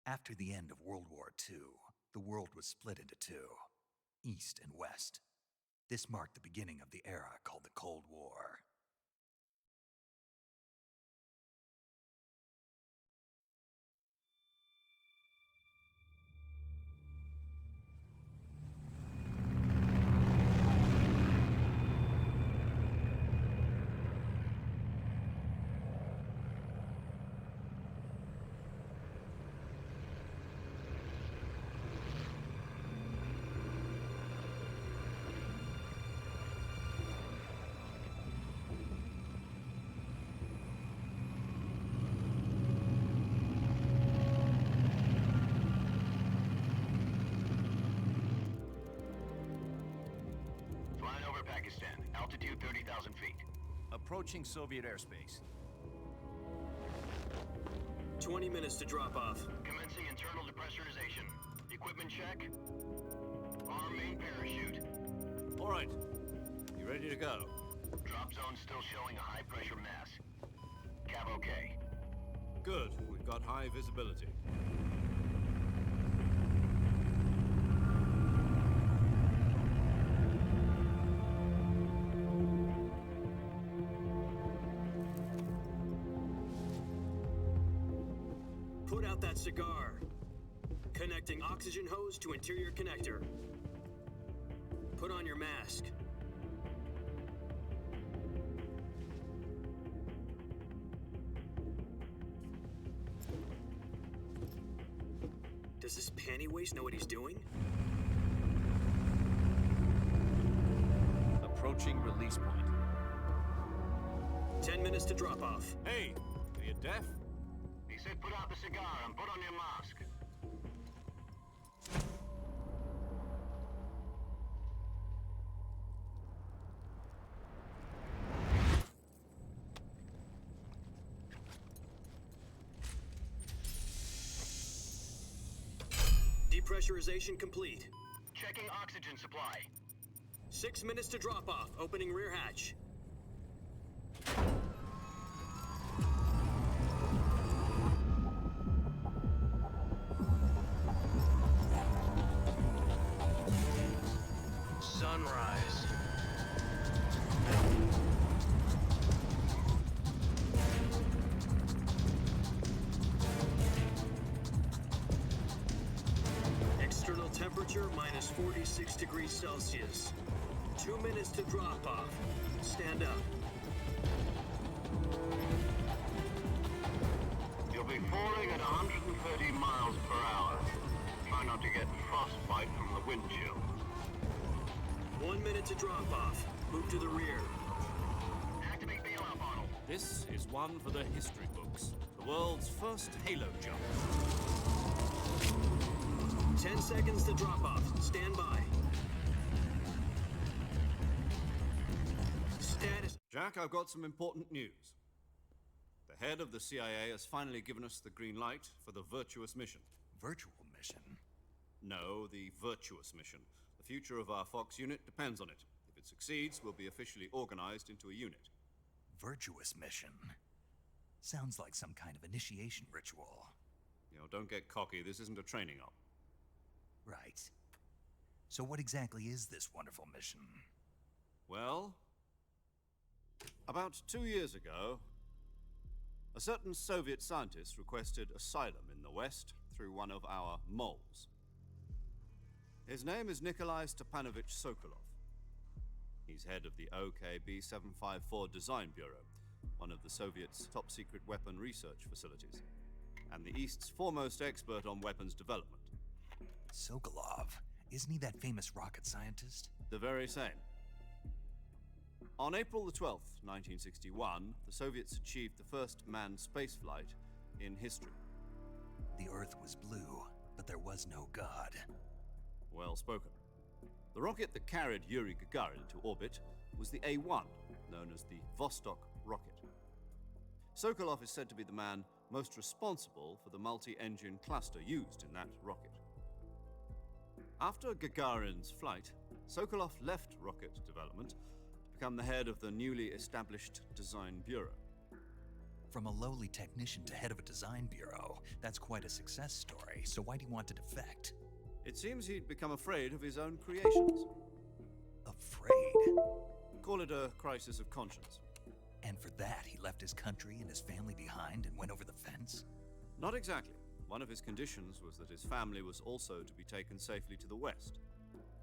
After the end of World War II, the world was split into two, East and West. This marked the beginning of the era called the Cold War. Pakistan, altitude 30,000 feet. Approaching Soviet airspace. 20 minutes to drop off. Commencing internal depressurization. Equipment check. Arm main parachute. All right. You ready to go? Drop zone still showing a high pressure mass. Cav okay. Good. We've got high visibility. Put out that cigar. Connecting oxygen hose to interior connector. Put on your mask. Does this panty waste know what he's doing? Approaching release point. 10 minutes to drop off. Hey, are you deaf? He said put out the cigar and put on your mask. Depressurization complete. Checking oxygen supply. 6 minutes to drop off. Opening rear hatch. Sunrise. External temperature minus 46 degrees Celsius. 2 minutes to drop off. Stand up. You'll be falling at 130 miles per hour. Try not to get frostbite from the wind chill. 1 minute to drop off. Move to the rear. Activate bailout model. This is one for the history books. The world's first halo jump. 10 seconds to drop off. Stand by. Status. Jack, I've got some important news. The head of the CIA has finally given us the green light for the virtuous mission. Virtual mission? No, the virtuous mission. The future of our Fox unit depends on it. If it succeeds, we'll be officially organized into a unit. Virtuous mission? Sounds like some kind of initiation ritual. You know, don't get cocky. This isn't a training op. Right. So what exactly is this wonderful mission? Well, about 2 years ago, a certain Soviet scientist requested asylum in the West through one of our moles. His name is Nikolai Stepanovich Sokolov. He's head of the OKB 754 Design Bureau, one of the Soviets' top-secret weapon research facilities, and the East's foremost expert on weapons development. Sokolov? Isn't he that famous rocket scientist? The very same. On April the 12th, 1961, the Soviets achieved the first manned spaceflight in history. The Earth was blue, but there was no God. Well spoken. The rocket that carried Yuri Gagarin into orbit was the A-1, known as the Vostok rocket. Sokolov is said to be the man most responsible for the multi-engine cluster used in that rocket. After Gagarin's flight, Sokolov left rocket development to become the head of the newly established Design Bureau. From a lowly technician to head of a design bureau, that's quite a success story, so why do you want to defect? It seems he'd become afraid of his own creations. Afraid? Call it a crisis of conscience. And for that, he left his country and his family behind and went over the fence? Not exactly. One of his conditions was that his family was also to be taken safely to the west.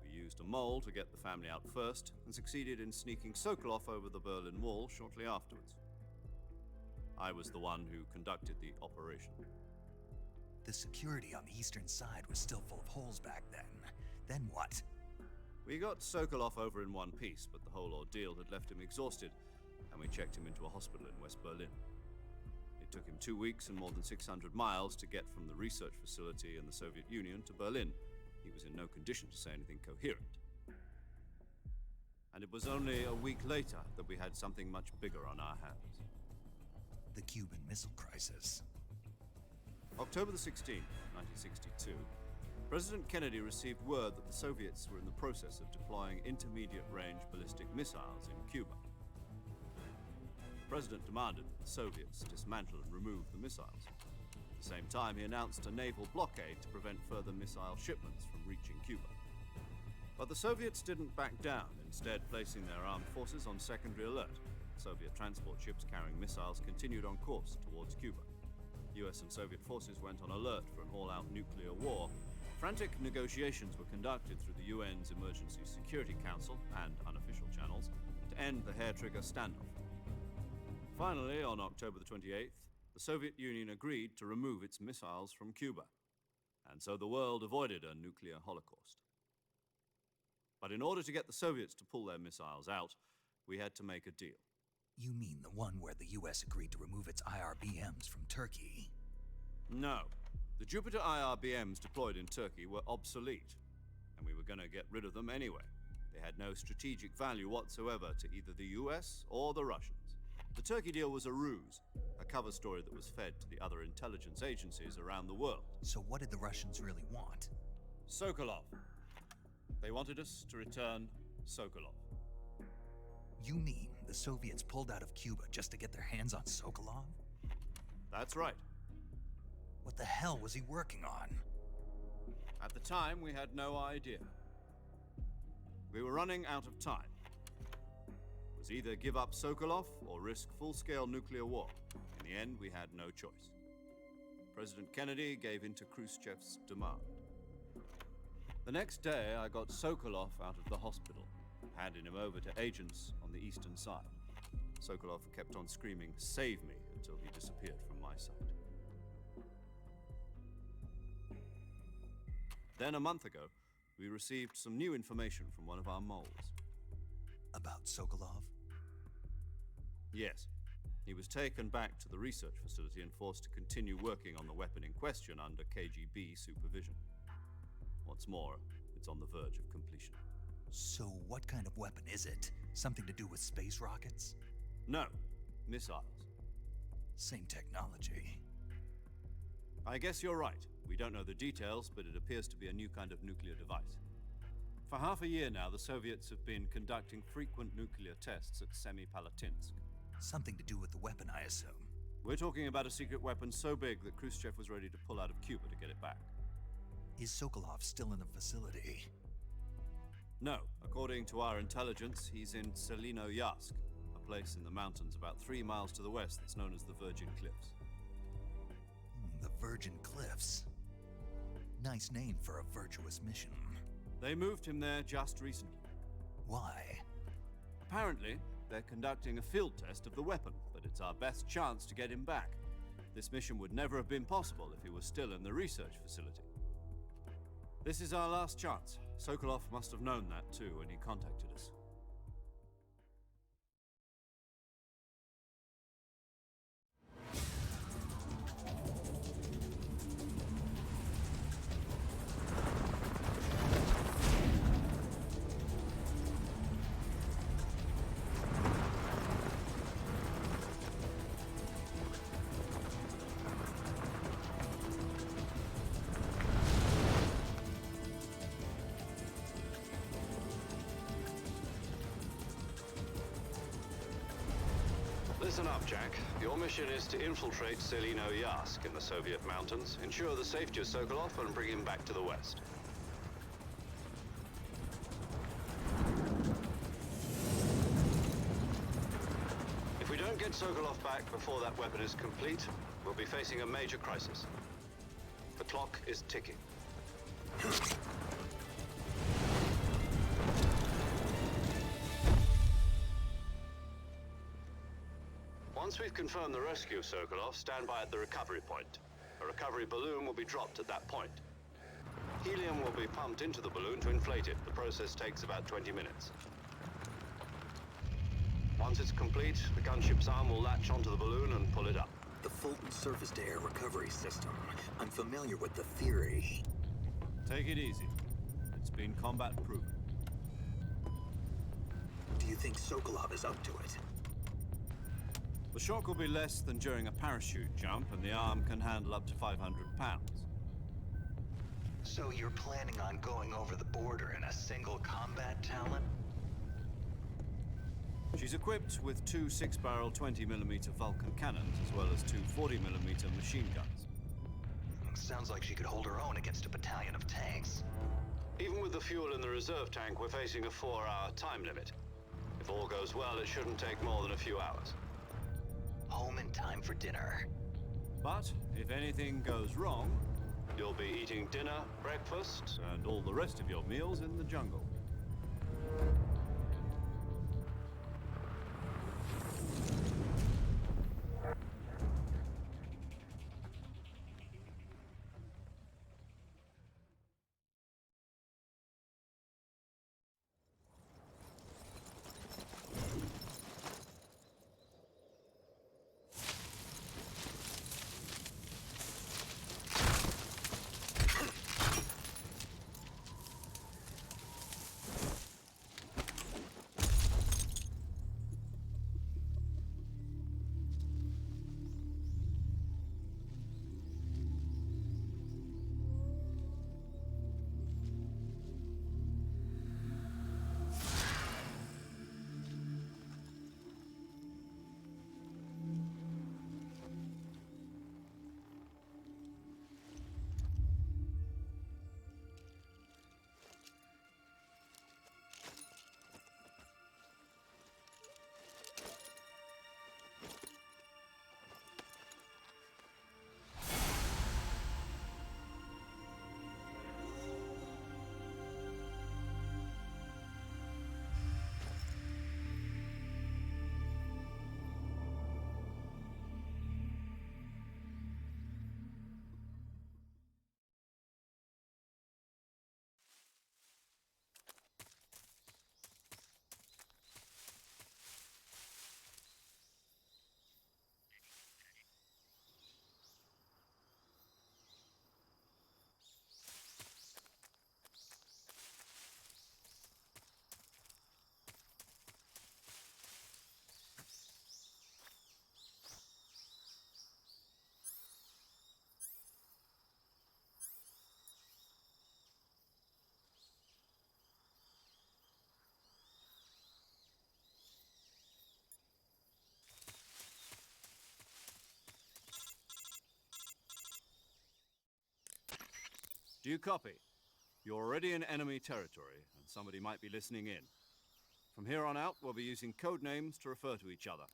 We used a mole to get the family out first and succeeded in sneaking Sokolov over the Berlin Wall shortly afterwards. I was the one who conducted the operation. The security on the eastern side was still full of holes back then. Then what? We got Sokolov over in one piece, but the whole ordeal had left him exhausted, and we checked him into a hospital in West Berlin. It took him 2 weeks and more than 600 miles to get from the research facility in the Soviet Union to Berlin. He was in no condition to say anything coherent. And it was only a week later that we had something much bigger on our hands. The Cuban Missile Crisis. October the 16th, 1962, President Kennedy received word that the Soviets were in the process of deploying intermediate-range ballistic missiles in Cuba. The President demanded that the Soviets dismantle and remove the missiles. At the same time, he announced a naval blockade to prevent further missile shipments from reaching Cuba. But the Soviets didn't back down, instead placing their armed forces on secondary alert. Soviet transport ships carrying missiles continued on course towards Cuba. US and Soviet forces went on alert for an all-out nuclear war. Frantic negotiations were conducted through the UN's Emergency Security Council and unofficial channels to end the hair-trigger standoff. Finally, on October the 28th, the Soviet Union agreed to remove its missiles from Cuba, and so the world avoided a nuclear holocaust. But in order to get the Soviets to pull their missiles out, we had to make a deal. You mean the one where the US agreed to remove its IRBMs from Turkey? No. The Jupiter IRBMs deployed in Turkey were obsolete, and we were going to get rid of them anyway. They had no strategic value whatsoever to either the US or the Russians. The Turkey deal was a ruse, a cover story that was fed to the other intelligence agencies around the world. So what did the Russians really want? Sokolov. They wanted us to return Sokolov. You mean the Soviets pulled out of Cuba just to get their hands on Sokolov? That's right. What the hell was he working on? At the time, we had no idea. We were running out of time. It was either give up Sokolov or risk full-scale nuclear war. In the end, we had no choice. President Kennedy gave in to Khrushchev's demand. The next day, I got Sokolov out of the hospital, handing him over to agents on the eastern side. Sokolov kept on screaming, "Save me," until he disappeared from my sight. Then a month ago, we received some new information from one of our moles. About Sokolov? Yes. He was taken back to the research facility and forced to continue working on the weapon in question under KGB supervision. What's more, it's on the verge of completion. So what kind of weapon is it? Something to do with space rockets? No, missiles. Same technology. I guess you're right. We don't know the details, but it appears to be a new kind of nuclear device. For half a year now, the Soviets have been conducting frequent nuclear tests at Semipalatinsk. Something to do with the weapon, I assume. We're talking about a secret weapon so big that Khrushchev was ready to pull out of Cuba to get it back. Is Sokolov still in the facility? No. According to our intelligence, he's in Selinoyarsk, a place in the mountains about 3 miles to the west that's known as the Virgin Cliffs. The Virgin Cliffs. Nice name for a virtuous mission. They moved him there just recently. Why? Apparently, they're conducting a field test of the weapon, but it's our best chance to get him back. This mission would never have been possible if he was still in the research facility. This is our last chance. Sokolov must have known that too when he contacted us. Listen up, Jack. Your mission is to infiltrate Selino Yask in the Soviet mountains, ensure the safety of Sokolov, and bring him back to the West. If we don't get Sokolov back before that weapon is complete, we'll be facing a major crisis. The clock is ticking. Once we've confirmed the rescue of Sokolov, stand by at the recovery point. A recovery balloon will be dropped at that point. Helium will be pumped into the balloon to inflate it. The process takes about 20 minutes. Once it's complete, the gunship's arm will latch onto the balloon and pull it up. The Fulton surface-to-air recovery system. I'm familiar with the theory. Take it easy. It's been combat-proven. Do you think Sokolov is up to it? The shock will be less than during a parachute jump, and the arm can handle up to 500 pounds. So you're planning on going over the border in a single combat talent? She's equipped with two 6-barrel 20mm Vulcan cannons, as well as two 40mm machine guns. Sounds like she could hold her own against a battalion of tanks. Even with the fuel in the reserve tank, we're facing a 4-hour time limit. If all goes well, it shouldn't take more than a few hours. Home in time for dinner. But if anything goes wrong, you'll be eating dinner, breakfast, and all the rest of your meals in the jungle. Do you copy? You're already in enemy territory, and somebody might be listening in. From here on out, we'll be using code names to refer to each other.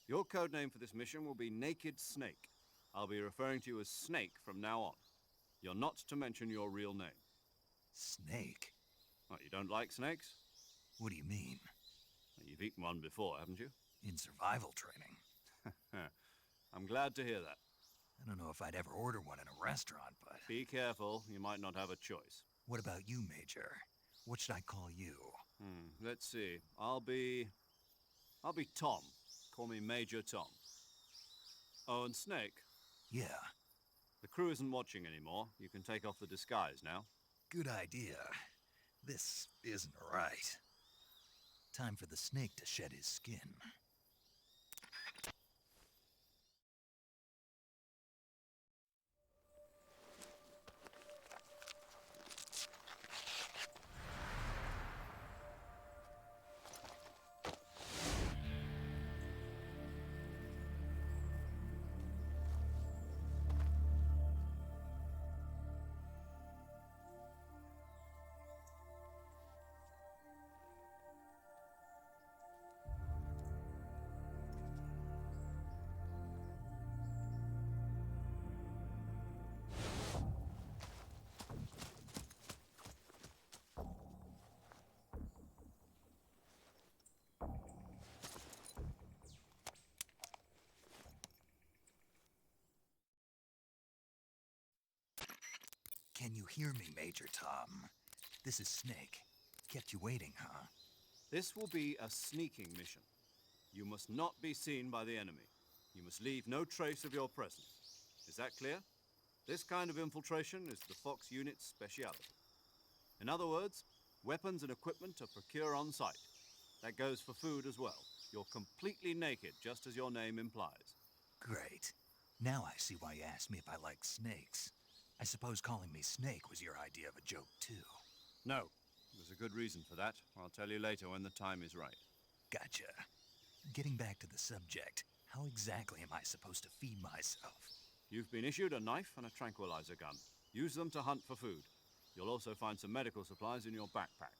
Your code name for this mission will be Naked Snake. I'll be referring to you as Snake from now on. You're not to mention your real name. Snake? What, you don't like snakes? What do you mean? You've eaten one before, haven't you? In survival training. I'm glad to hear that. I don't know if I'd ever order one in a restaurant, but... Be careful, you might not have a choice. What about you, Major? What should I call you? Let's see. I'll be Tom. Call me Major Tom. Oh, and Snake. Yeah. The crew isn't watching anymore. You can take off the disguise now. Good idea. This isn't right. Time for the snake to shed his skin. Can you hear me, Major Tom? This is Snake. Kept you waiting, huh? This will be a sneaking mission. You must not be seen by the enemy. You must leave no trace of your presence. Is that clear? This kind of infiltration is the Fox unit's speciality. In other words, weapons and equipment are procured on site. That goes for food as well. You're completely naked, just as your name implies. Great. Now I see why you asked me if I like snakes. I suppose calling me Snake was your idea of a joke, too. No, there's a good reason for that. I'll tell you later when the time is right. Gotcha. Getting back to the subject, how exactly am I supposed to feed myself? You've been issued a knife and a tranquilizer gun. Use them to hunt for food. You'll also find some medical supplies in your backpack.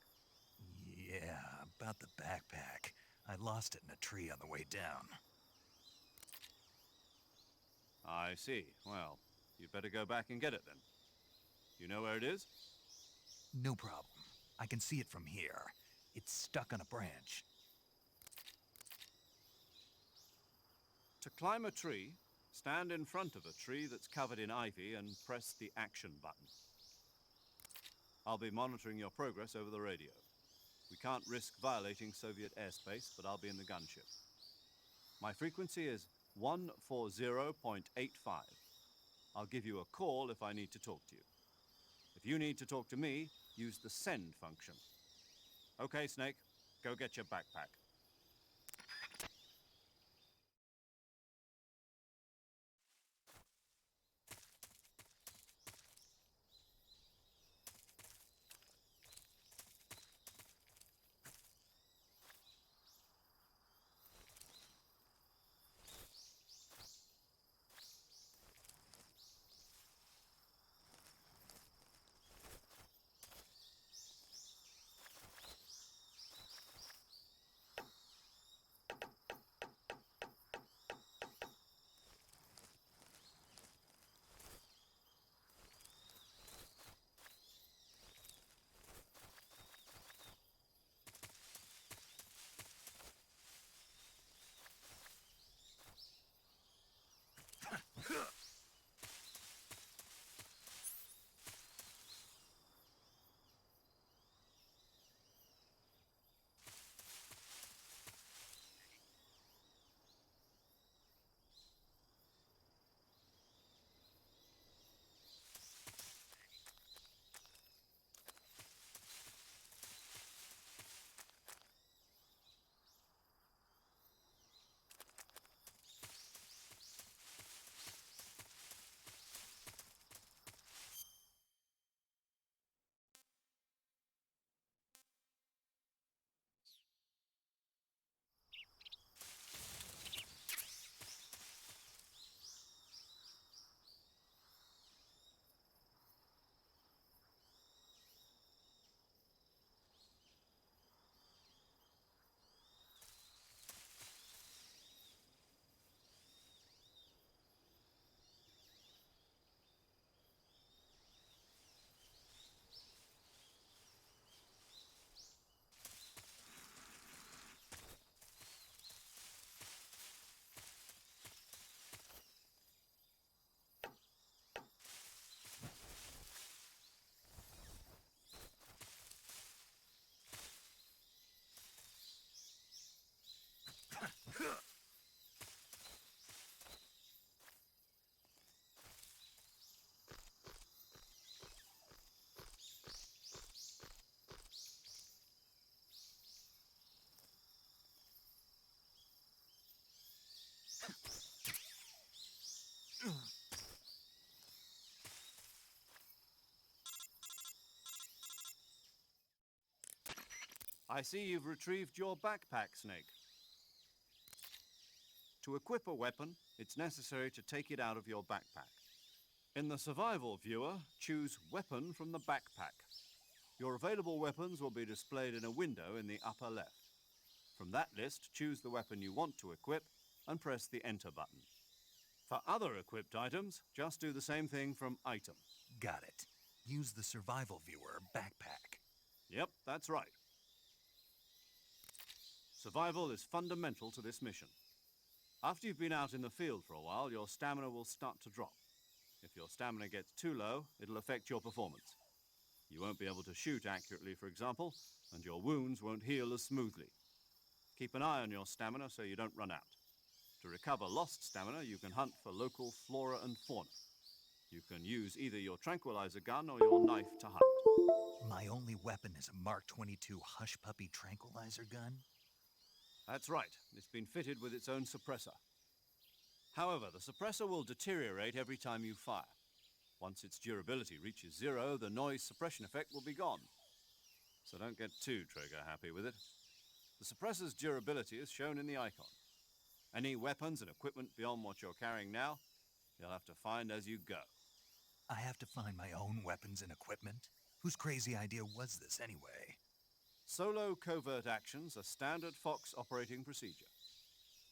Yeah, about the backpack. I lost it in a tree on the way down. I see. Well, you'd better go back and get it then. You know where it is? No problem. I can see it from here. It's stuck on a branch. To climb a tree, stand in front of a tree that's covered in ivy and press the action button. I'll be monitoring your progress over the radio. We can't risk violating Soviet airspace, but I'll be in the gunship. My frequency is 140.85. I'll give you a call if I need to talk to you. If you need to talk to me, use the send function. Okay, Snake, go get your backpack. I see you've retrieved your backpack, Snake. To equip a weapon, it's necessary to take it out of your backpack. In the survival viewer, choose Weapon from the backpack. Your available weapons will be displayed in a window in the upper left. From that list, choose the weapon you want to equip and press the Enter button. For other equipped items, just do the same thing from Item. Got it. Use the survival viewer backpack. Yep, that's right. Survival is fundamental to this mission. After you've been out in the field for a while, your stamina will start to drop. If your stamina gets too low, it'll affect your performance. You won't be able to shoot accurately, for example, and your wounds won't heal as smoothly. Keep an eye on your stamina so you don't run out. To recover lost stamina, you can hunt for local flora and fauna. You can use either your tranquilizer gun or your knife to hunt. My only weapon is a Mark 22 Hush Puppy tranquilizer gun? That's right. It's been fitted with its own suppressor. However, the suppressor will deteriorate every time you fire. Once its durability reaches 0, the noise suppression effect will be gone. So don't get too trigger happy with it. The suppressor's durability is shown in the icon. Any weapons and equipment beyond what you're carrying now, you'll have to find as you go. I have to find my own weapons and equipment? Whose crazy idea was this anyway? Solo covert actions are standard Fox operating procedure.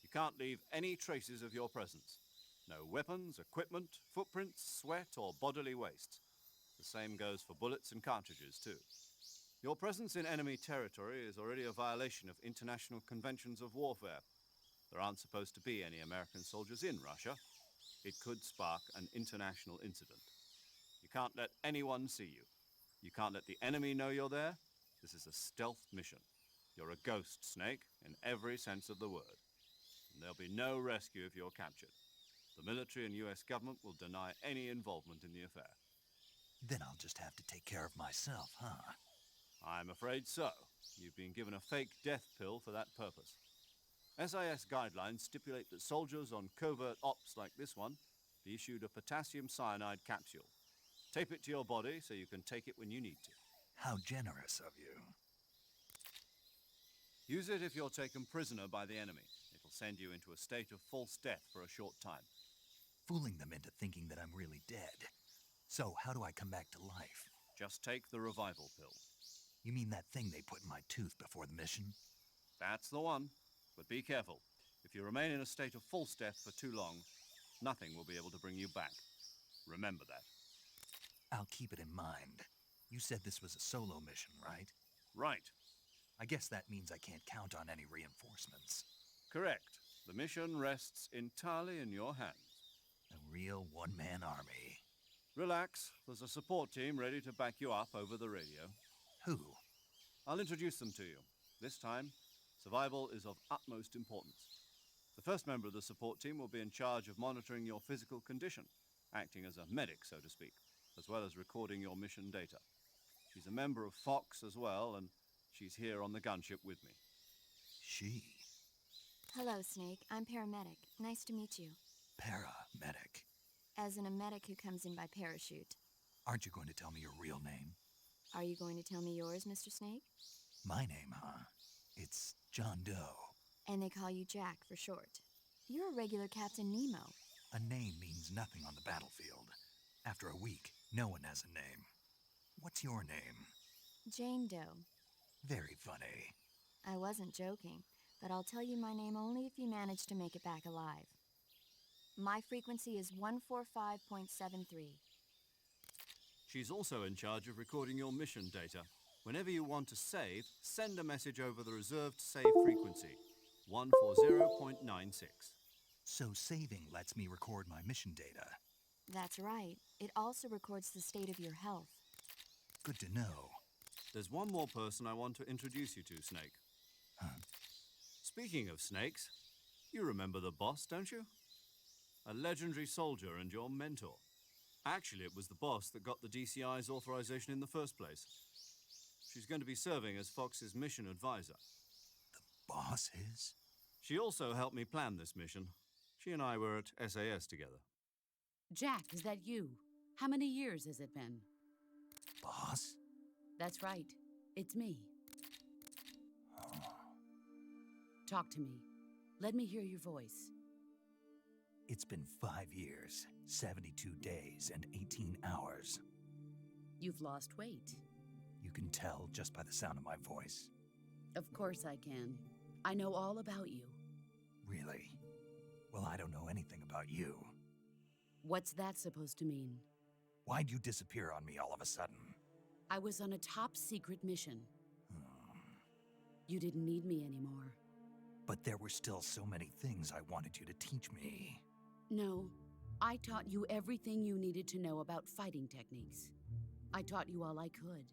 You can't leave any traces of your presence. No weapons, equipment, footprints, sweat, or bodily waste. The same goes for bullets and cartridges, too. Your presence in enemy territory is already a violation of international conventions of warfare. There aren't supposed to be any American soldiers in Russia. It could spark an international incident. You can't let anyone see you. You can't let the enemy know you're there. This is a stealth mission. You're a ghost, Snake, in every sense of the word. And there'll be no rescue if you're captured. The military and US government will deny any involvement in the affair. Then I'll just have to take care of myself, huh? I'm afraid so. You've been given a fake death pill for that purpose. SIS guidelines stipulate that soldiers on covert ops like this one be issued a potassium cyanide capsule. Tape it to your body so you can take it when you need to. How generous of you. Use it if you're taken prisoner by the enemy. It'll send you into a state of false death for a short time. Fooling them into thinking that I'm really dead. So, how do I come back to life? Just take the revival pill. You mean that thing they put in my tooth before the mission? That's the one. But be careful. If you remain in a state of false death for too long, nothing will be able to bring you back. Remember that. I'll keep it in mind. You said this was a solo mission, right? Right. I guess that means I can't count on any reinforcements. Correct. The mission rests entirely in your hands. A real one-man army. Relax. There's a support team ready to back you up over the radio. Who? I'll introduce them to you. This time, survival is of utmost importance. The first member of the support team will be in charge of monitoring your physical condition, acting as a medic, so to speak, as well as recording your mission data. She's a member of Fox as well, and she's here on the gunship with me. She. Hello, Snake. I'm paramedic. Nice to meet you. Paramedic. As in a medic who comes in by parachute. Aren't you going to tell me your real name? Are you going to tell me yours, Mr. Snake? My name, huh? It's John Doe. And they call you Jack for short. You're a regular Captain Nemo. A name means nothing on the battlefield. After a week, no one has a name. What's your name? Jane Doe. Very funny. I wasn't joking, but I'll tell you my name only if you manage to make it back alive. My frequency is 145.73. She's also in charge of recording your mission data. Whenever you want to save, send a message over the reserved save frequency, 140.96. So saving lets me record my mission data. That's right. It also records the state of your health. Good to know. There's one more person I want to introduce you to, Snake. Huh? Speaking of snakes, you remember the boss, don't you? A legendary soldier and your mentor. Actually, it was the boss that got the DCI's authorization in the first place. She's going to be serving as Fox's mission advisor. The boss is? She also helped me plan this mission. She and I were at SAS together. Jack, is that you? How many years has it been? Boss? That's right. It's me. Talk to me. Let me hear your voice. It's been 5 years, 72 days, and 18 hours. You've lost weight. You can tell just by the sound of my voice. Of course I can. I know all about you. Really? Well, I don't know anything about you. What's that supposed to mean? Why'd you disappear on me all of a sudden? I was on a top-secret mission. You didn't need me anymore. But there were still so many things I wanted you to teach me. No, I taught you everything you needed to know about fighting techniques. I taught you all I could.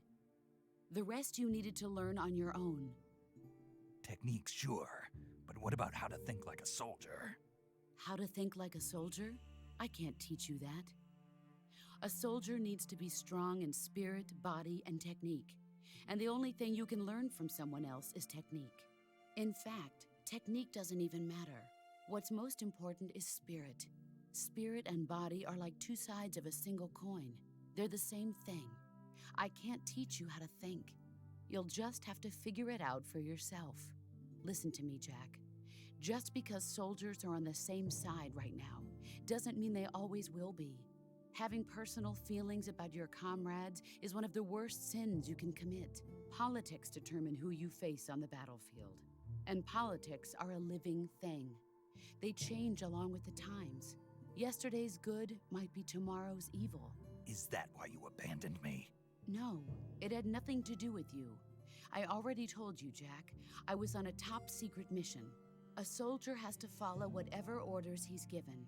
The rest you needed to learn on your own. Techniques, sure, but what about how to think like a soldier? How to think like a soldier? I can't teach you that. A soldier needs to be strong in spirit, body, and technique. And the only thing you can learn from someone else is technique. In fact, technique doesn't even matter. What's most important is spirit. Spirit and body are like two sides of a single coin. They're the same thing. I can't teach you how to think. You'll just have to figure it out for yourself. Listen to me, Jack. Just because soldiers are on the same side right now doesn't mean they always will be. Having personal feelings about your comrades is one of the worst sins you can commit. Politics determine who you face on the battlefield. And politics are a living thing. They change along with the times. Yesterday's good might be tomorrow's evil. Is that why you abandoned me? No, it had nothing to do with you. I already told you, Jack. I was on a top-secret mission. A soldier has to follow whatever orders he's given.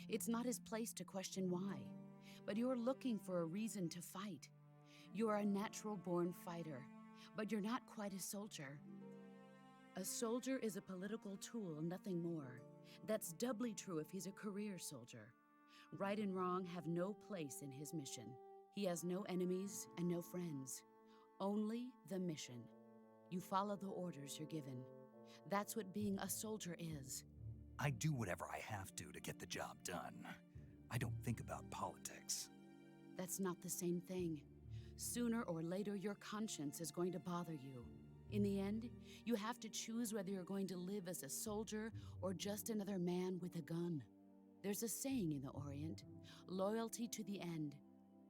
It's not his place to question why. But you're looking for a reason to fight. You're a natural-born fighter, but you're not quite a soldier. A soldier is a political tool, nothing more. That's doubly true if he's a career soldier. Right and wrong have no place in his mission. He has no enemies and no friends. Only the mission. You follow the orders you're given. That's what being a soldier is. I do whatever I have to get the job done. I don't think about politics. That's not the same thing. Sooner or later, your conscience is going to bother you. In the end, you have to choose whether you're going to live as a soldier or just another man with a gun. There's a saying in the Orient, loyalty to the end.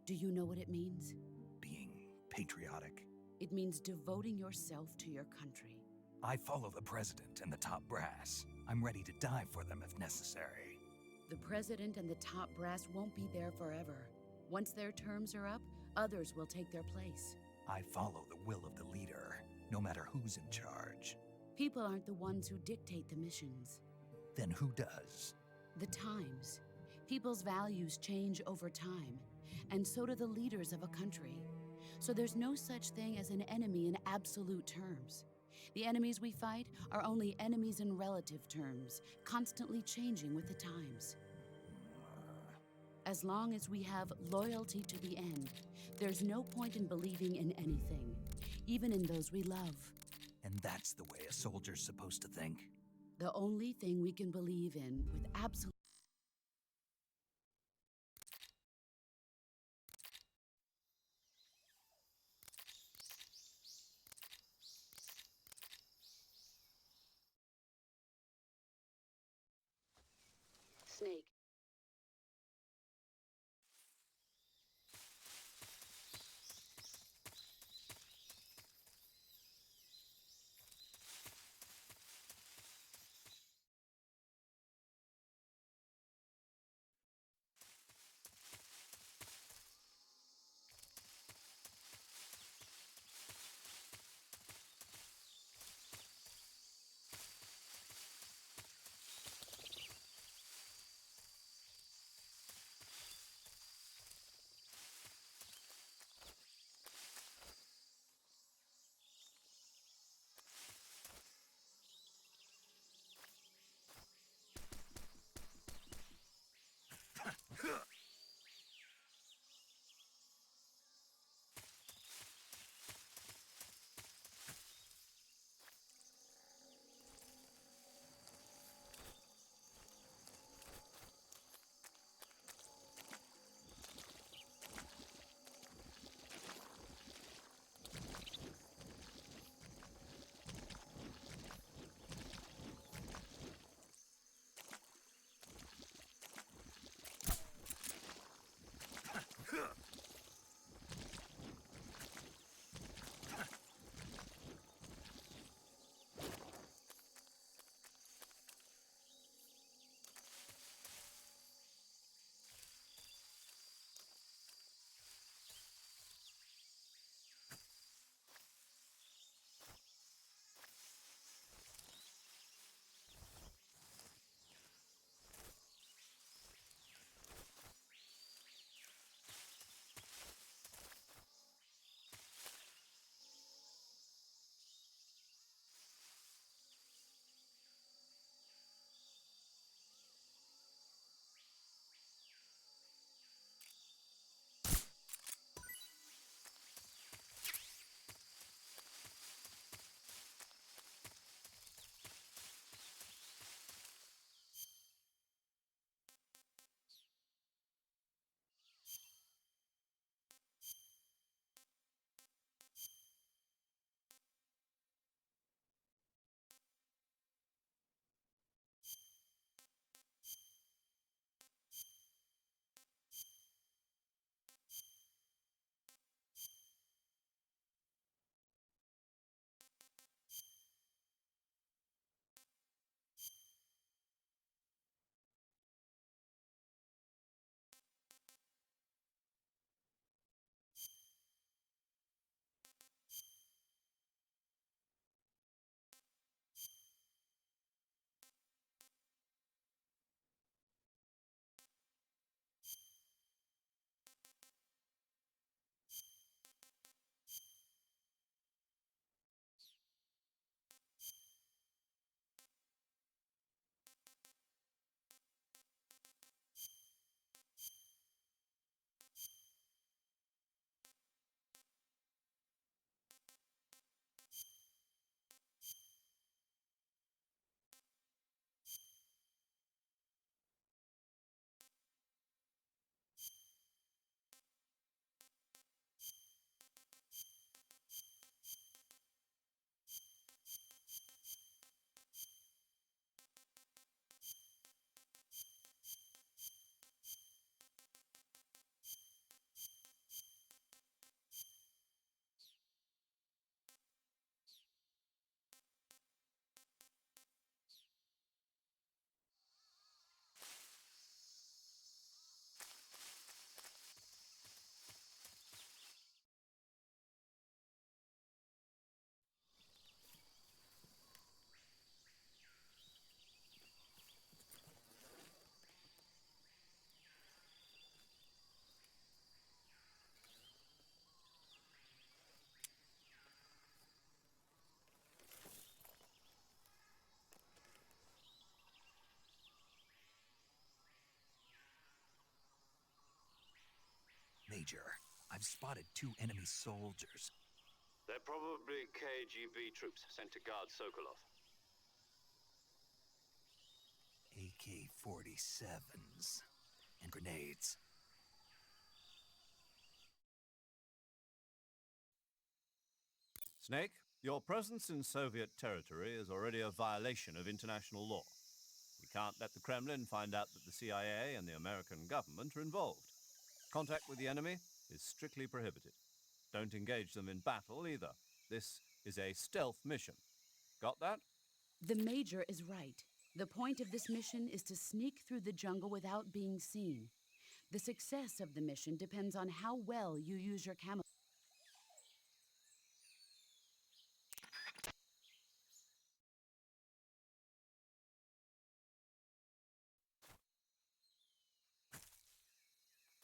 Do you know what it means? Being patriotic. It means devoting yourself to your country. I follow the president and the top brass. I'm ready to die for them if necessary. The president and the top brass won't be there forever. Once their terms are up, others will take their place. I follow the will of the leader, no matter who's in charge. People aren't the ones who dictate the missions. Then who does? The times. People's values change over time, and so do the leaders of a country. So there's no such thing as an enemy in absolute terms. The enemies we fight are only enemies in relative terms, constantly changing with the times. As long as we have loyalty to the end, there's no point in believing in anything, even in those we love. And that's the way a soldier's supposed to think? The only thing we can believe in with absolute... Snake. Major. I've spotted 2 enemy soldiers. They're probably KGB troops sent to guard Sokolov. AK-47s and grenades. Snake, your presence in Soviet territory is already a violation of international law. We can't let the Kremlin find out that the CIA and the American government are involved. Contact with the enemy is strictly prohibited. Don't engage them in battle either. This is a stealth mission. Got that? The Major is right. The point of this mission is to sneak through the jungle without being seen. The success of the mission depends on how well you use your camouflage. Seeing things.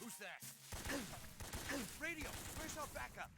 Who's that? Radio, where's our backup?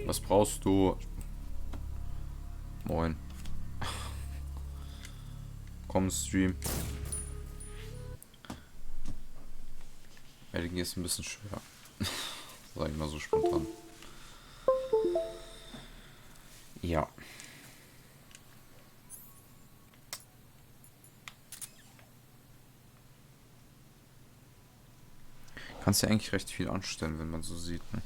Was brauchst du? Moin. Komm, Stream. Edding ist ein bisschen schwer. Sag ich mal so spontan. Ja. Kannst ja eigentlich recht viel anstellen, wenn man so sieht, ne?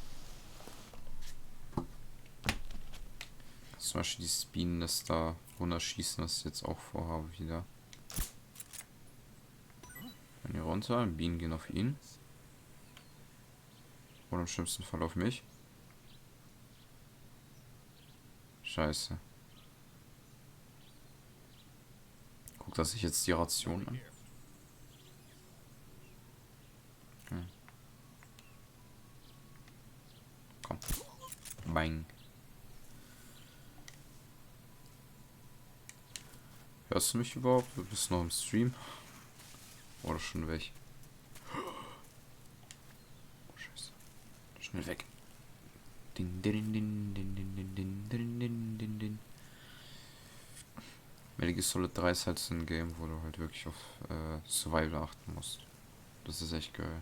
Zum Beispiel dieses Bienennest da runterschießen, das ich jetzt auch vorhabe wieder. Dann hier runter, Bienen gehen auf ihn. Oder im schlimmsten Fall auf mich. Scheiße. Guck, dass ich jetzt die Ration an. Hm. Komm. Bang. Hörst du mich überhaupt? Du bist noch im Stream. Oder schon weg? Oh, Scheiße. Schnell weg. Din, din, din, din, din, din, din, din, din, din, din. Metal Gear Solid 3 ist halt so ein Game, wo du halt wirklich auf Survival achten musst. Das ist echt geil.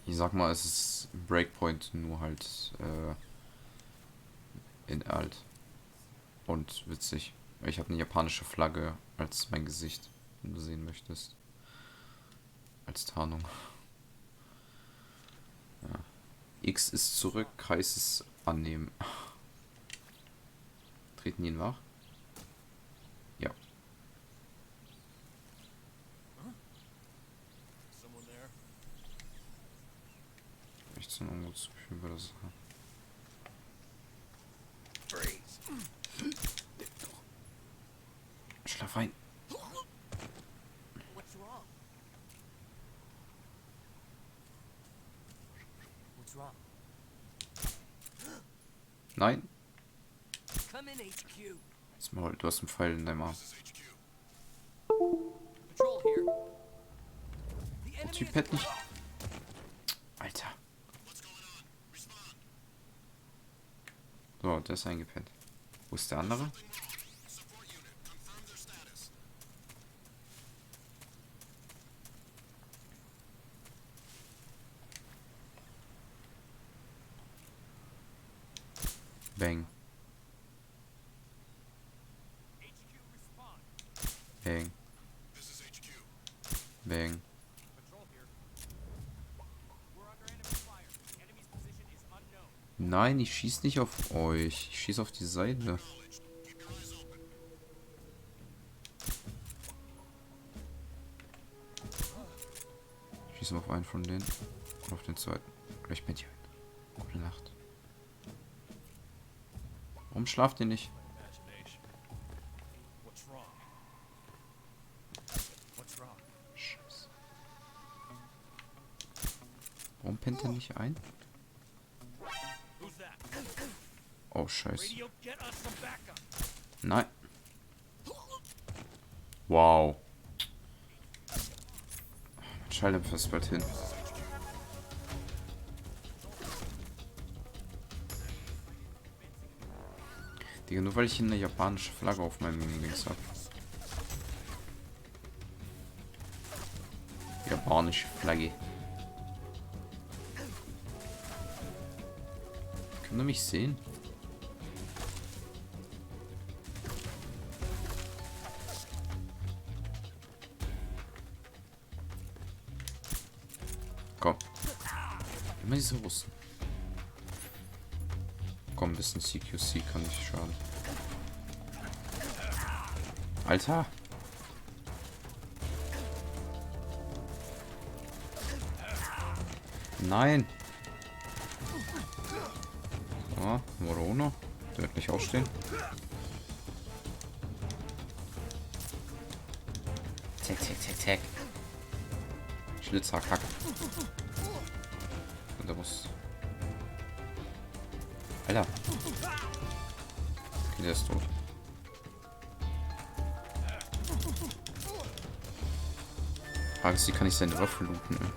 Ich sag mal, es ist Breakpoint, nur halt in alt. Und witzig. Ich habe eine japanische Flagge als mein Gesicht, wenn du sehen möchtest. Als Tarnung. Ja. X ist zurück, Kreis ist annehmen. Treten ihn wach? Ja. Echt so ein ungutes Gefühl bei der Sache. Schlaf ein. Nein. Jetzt mal, du hast einen Pfeil in deinem Arm. Der Typ hat nicht. Alter. So, der ist eingepennt. Wo ist der andere? Bang. Bang. Bang. Nein, ich schieß nicht auf euch. Ich schieß auf die Seite. Ich schieße auf einen von denen. Und auf den zweiten. Gleich mit dir. Gute Nacht. Warum schlaft ihr nicht? Scheiße. Warum pennt er nicht ein? Oh, scheiße. Nein. Wow. Mein Schalldämpfer ist bald hin. Digga, nur weil ich hier eine japanische Flagge auf meinem Links habe. Japanische Flagge. Kann er mich sehen? Komm. Immer diese Russen. Komm, ein bisschen CQC kann nicht schaden. Alter! Nein! Ah, Morono. Der wird nicht aufstehen. Zack, zack, zack, zack. Schlitzhack, hack. Und der muss. Alter. Okay, der ist tot. Frage ist, wie kann ich seine Waffe looten? Ne?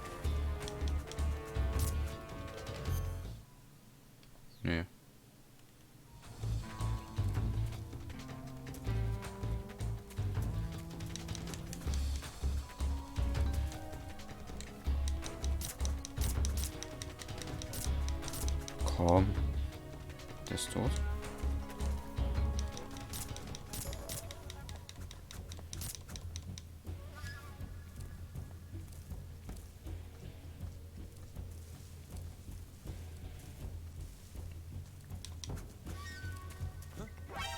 Komm. Der ist tot.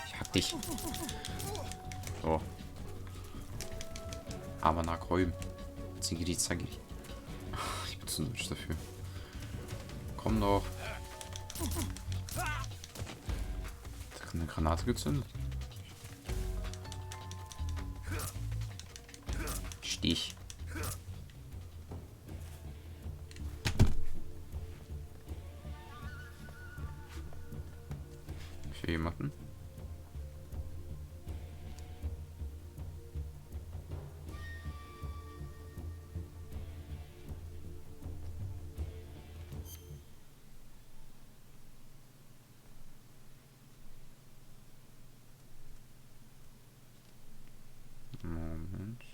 Ich hab dich. So. Aber nach Räumen. Zigiri, zagiri. Ich bin zu deutsch dafür. Komm doch. Hat eine Granate gezündet? Stich. Für jemanden? Moment.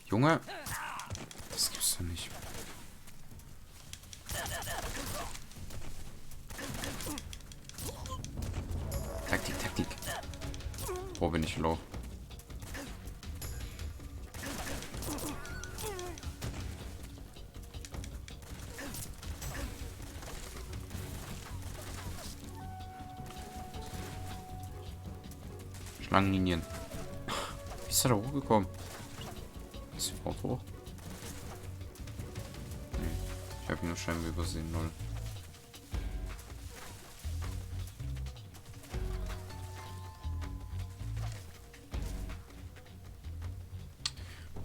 Junge! Das gibt's doch nicht. Taktik, Taktik. Wo bin ich low? Schlangenlinien. Wie ist er da hochgekommen? Ist die Frau hoch? Nee. Ich habe ihn nur scheinbar übersehen. 0.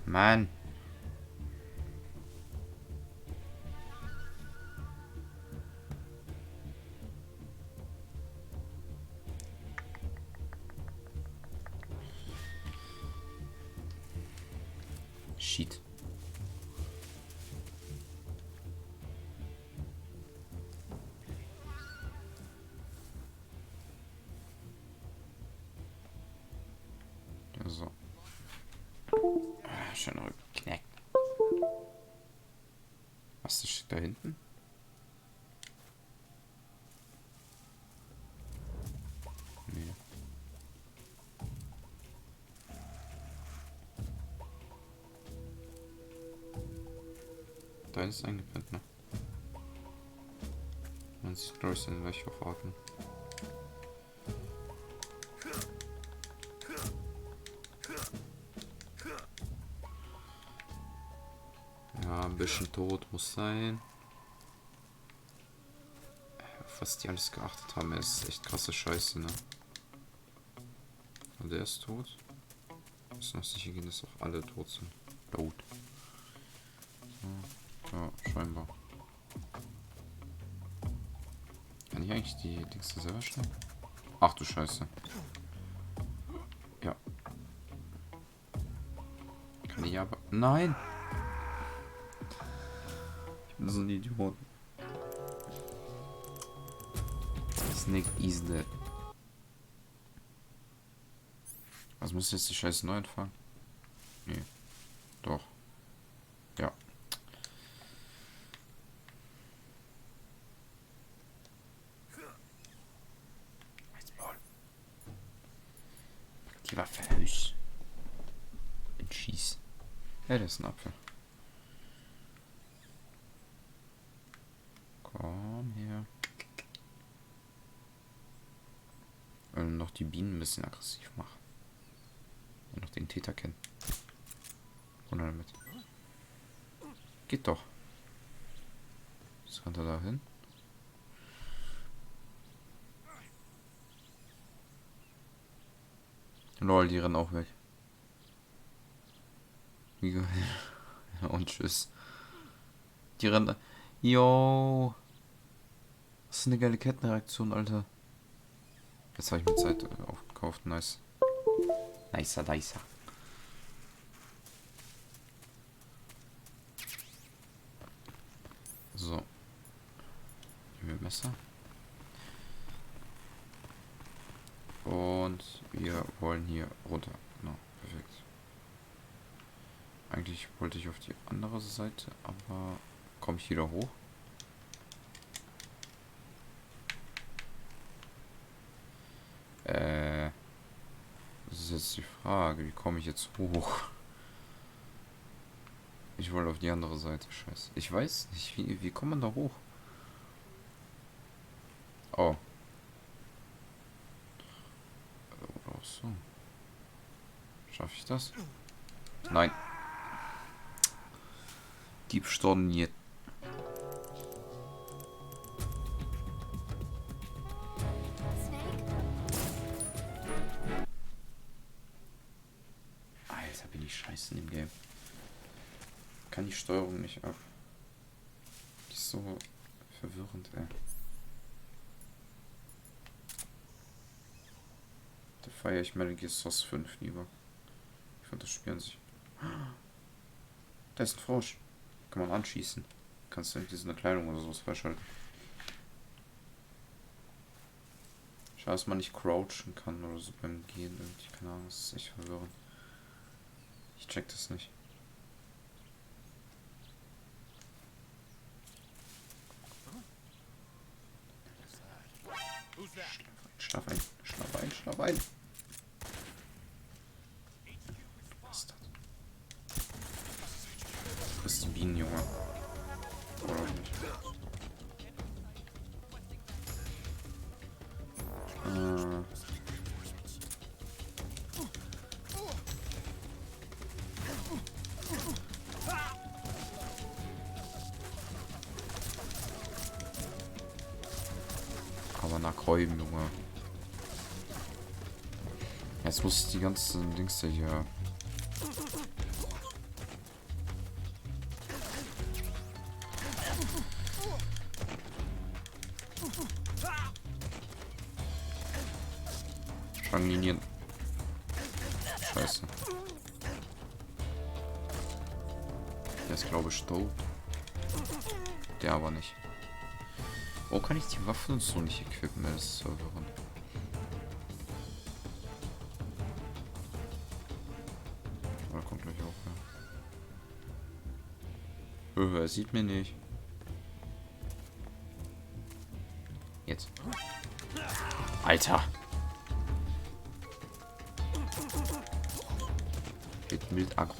Mann. Shit. Ja, so. Schön geknackt. Was das steht da hinten? Nee. Da ist eingepennt, ne? Man sieht, glaube ich, den gleich hochhaken. Ja, ein bisschen tot muss sein. Auf was die alles geachtet haben, ist echt krasse Scheiße, ne? Und der ist tot. Muss noch sicher gehen, dass auch alle tot sind. Tot. Ja, scheinbar. Kann ich eigentlich die Dings selber schnell? Ach du Scheiße. Ja. Kann ich aber. Nein! Ich bin so ein Idiot. Snake is dead. Was muss jetzt die Scheiße neu anfangen? Nee. Doch. Ja. Die Waffe aus. Und schieß. Ja, das ist ein Apfel. Komm her. Und noch die Bienen ein bisschen aggressiv machen. Und noch den Täter kennen. Und damit. Geht doch. Was rennt er da hin? Lol, die rennen auch weg. Wie geil. Und tschüss. Die rennen. Yo. Das ist eine geile Kettenreaktion, Alter. Jetzt habe ich mir Zeit aufgekauft. Nice. Nicer, nicer. So. Nehmen wir Messer. Und wir wollen hier runter. Genau, perfekt. Eigentlich wollte ich auf die andere Seite, aber komme ich wieder hoch? Das ist jetzt die Frage, wie komme ich jetzt hoch? Ich wollte auf die andere Seite, scheiße. Ich weiß nicht, wie kommt man da hoch? Oh. Oder auch so. Schaffe ich das? Nein. Dieb storniert. Alter, bin ich scheiße in dem Game. Kann die Steuerung nicht ab. Die ist so verwirrend, ey. Da feiere ich Metal Gear Solid 5 lieber. Ich fand das Spiel an sich. Da ist ein Frosch. Kann man anschießen. Kannst du irgendwie so eine Kleidung oder sowas freischalten. Schade, dass man nicht crouchen kann oder so beim Gehen irgendwie. Keine Ahnung, das ist echt verwirrend. Ich check das nicht. Schlaf ein, schlaf ein, schlaf ein. Bastard. Du bist die Bienen, Junge. Oder auch nicht. Aber nach Räumen, Junge. Jetzt muss ich die ganzen Dings da hier. Schlangenlinien. Scheiße. Der ist, glaube ich, tot. Der aber nicht. Oh, kann ich die Waffen und so nicht equippen? Das ist verwirrend. Aber kommt gleich auch, ja. Er sieht mich nicht. Jetzt. Alter! Geht mild aggro.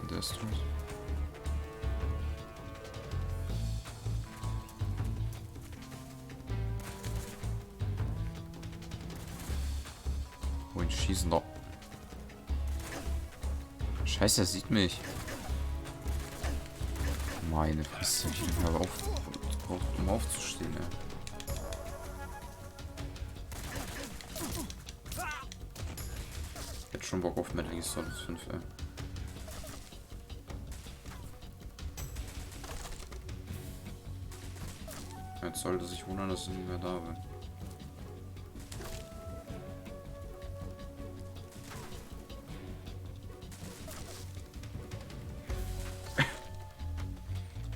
Und der ist tot. Wohin schießen doch? Scheiße, er sieht mich. Meine Fresse, ich bin aber auf, um aufzustehen, ey. Ich hätte schon Bock auf Metal Gear Solid 5, ey. Jetzt sollte sich wundern, dass ich nicht mehr da bin.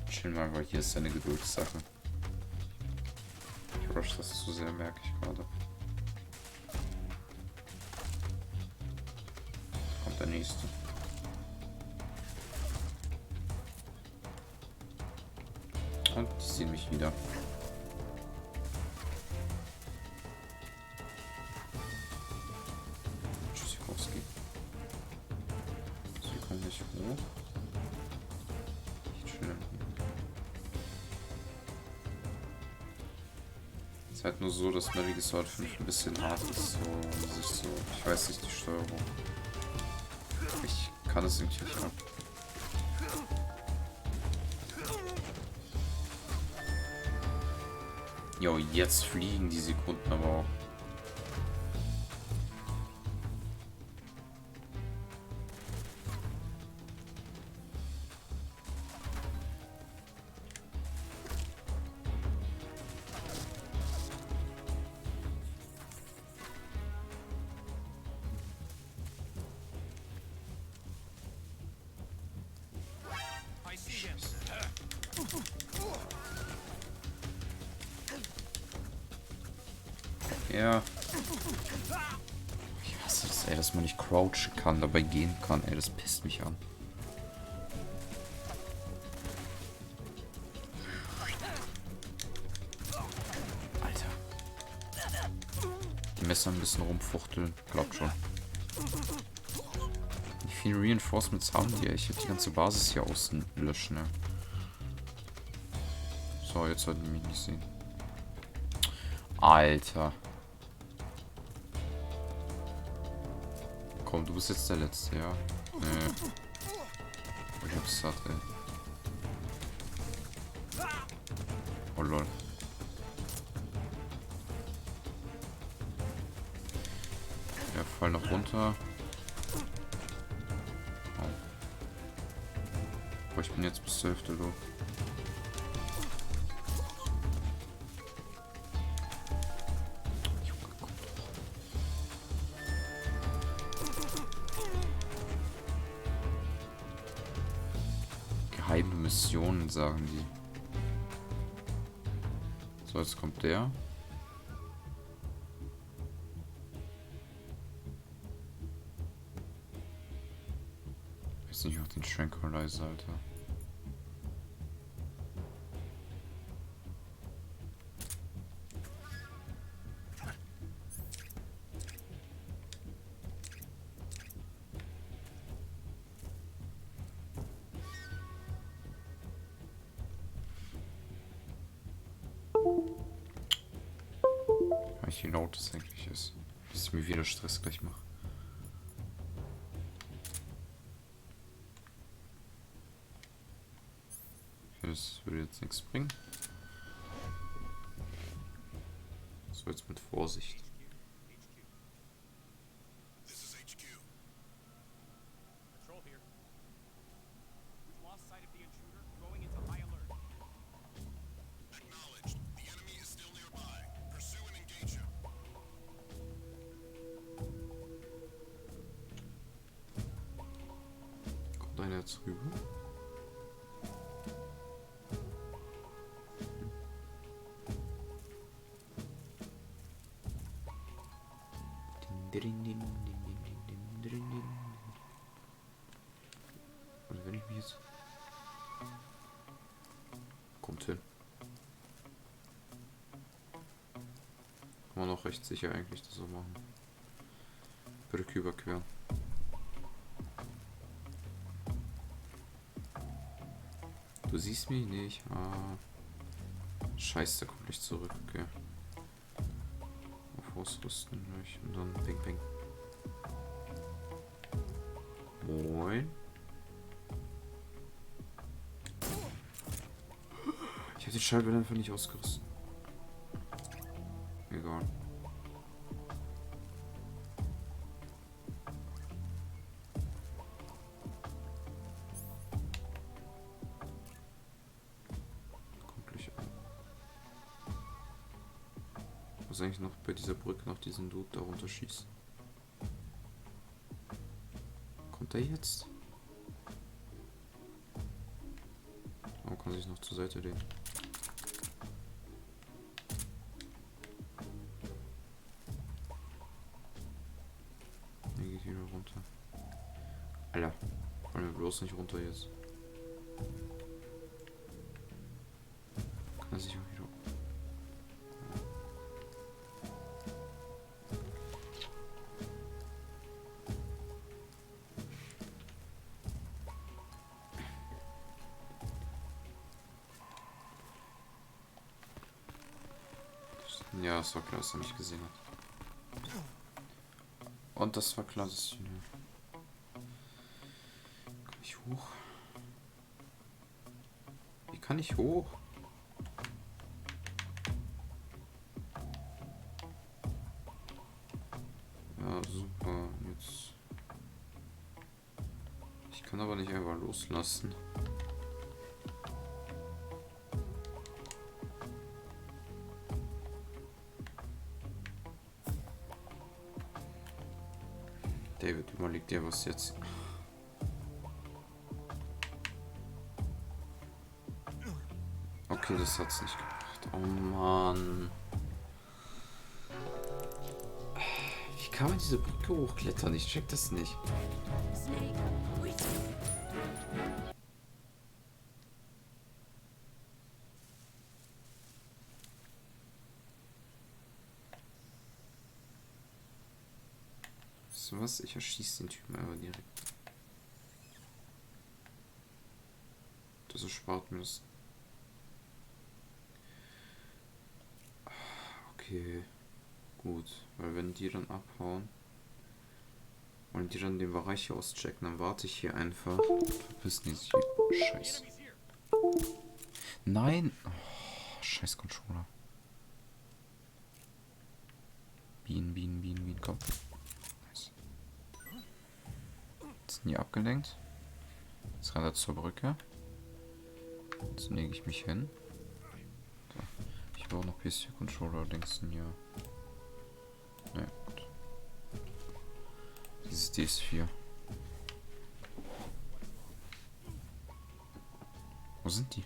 Chill mal, weil hier ist eine Geduldssache. Ich rush das zu sehr, merke ich gerade. Kommt der nächste. Und die sehen mich wieder. Tschüssikowski. Sie kommen nicht hoch. Ich chill. Es ist halt nur so, dass Metal Gear Solid 5 ein bisschen hart ist. So, ich weiß nicht, die Steuerung. Ich kann es irgendwie nicht ab. Jo, jetzt fliegen die Sekunden aber auch. her. Ich hasse das, ey, dass man nicht crouchen kann, dabei gehen kann, ey, das pisst mich an. Alter. Die Messer ein bisschen rumfuchteln, glaubt schon. Wie viele Reinforcements haben die? Ich hätte die ganze Basis hier außen löschen, ne? So, jetzt sollten die mich nicht sehen. Alter. Komm, du bist jetzt der Letzte, ja? Nee. Ich hab's satt, ey. Oh lol. Ja, fall noch runter. Oh. Boah, ich bin jetzt bis zur Hälfte, du. Geheime Missionen, sagen die. So, jetzt kommt der. Jetzt nicht auch den Tranquilizer, Alter. Wie laut das eigentlich ist. Dass ich mir wieder Stress gleich mache. Das würde jetzt nichts bringen. So, jetzt mit Vorsicht. Kommt einer jetzt rüber? Und wenn ich mich jetzt... Kommt hin. Kann man auch recht sicher eigentlich das so machen. Brücke überqueren. Du siehst mich nicht. Ah. Scheiße, da kommt nicht zurück. Okay. Auf Ausrüsten gleich und dann ping ping. Moin. Ich habe die Schallwelle einfach nicht ausgerüstet. Egal. Kommt gleich an. Ich muss eigentlich noch bei dieser Brücke noch diesen Dude da runterschießen. Kommt er jetzt? Oh, kann sich noch zur Seite legen. Hier geht wieder runter. Alter, fallen wir bloß nicht runter jetzt. Kann er sich auch wieder... Ja, es war klar, dass er mich gesehen hat. Und das war klar, dass ich... Kann ich hoch? Wie kann ich hoch? Ja, super. Jetzt... Ich kann aber nicht einfach loslassen. David, überleg dir was jetzt. Okay, das hat's nicht gemacht. Oh Mann. kann man diese Brücke hochklettern? Ich check das nicht. So was? Ich erschieße den Typen aber direkt. Das erspart mir das. Okay. Gut. Weil wenn die dann abhauen und die dann den Bereich hier auschecken, dann warte ich hier einfach. Verpissen die sich. Scheiße. Nein! Oh, scheiß Controller. Bienen, komm. Nice. Jetzt sind die abgelenkt. Jetzt rennt er zur Brücke. Jetzt lege ich mich hin. So. Ich habe auch noch PC-Controller, denkst du, ja. Ne, gut. Dieses DS4. Wo sind die?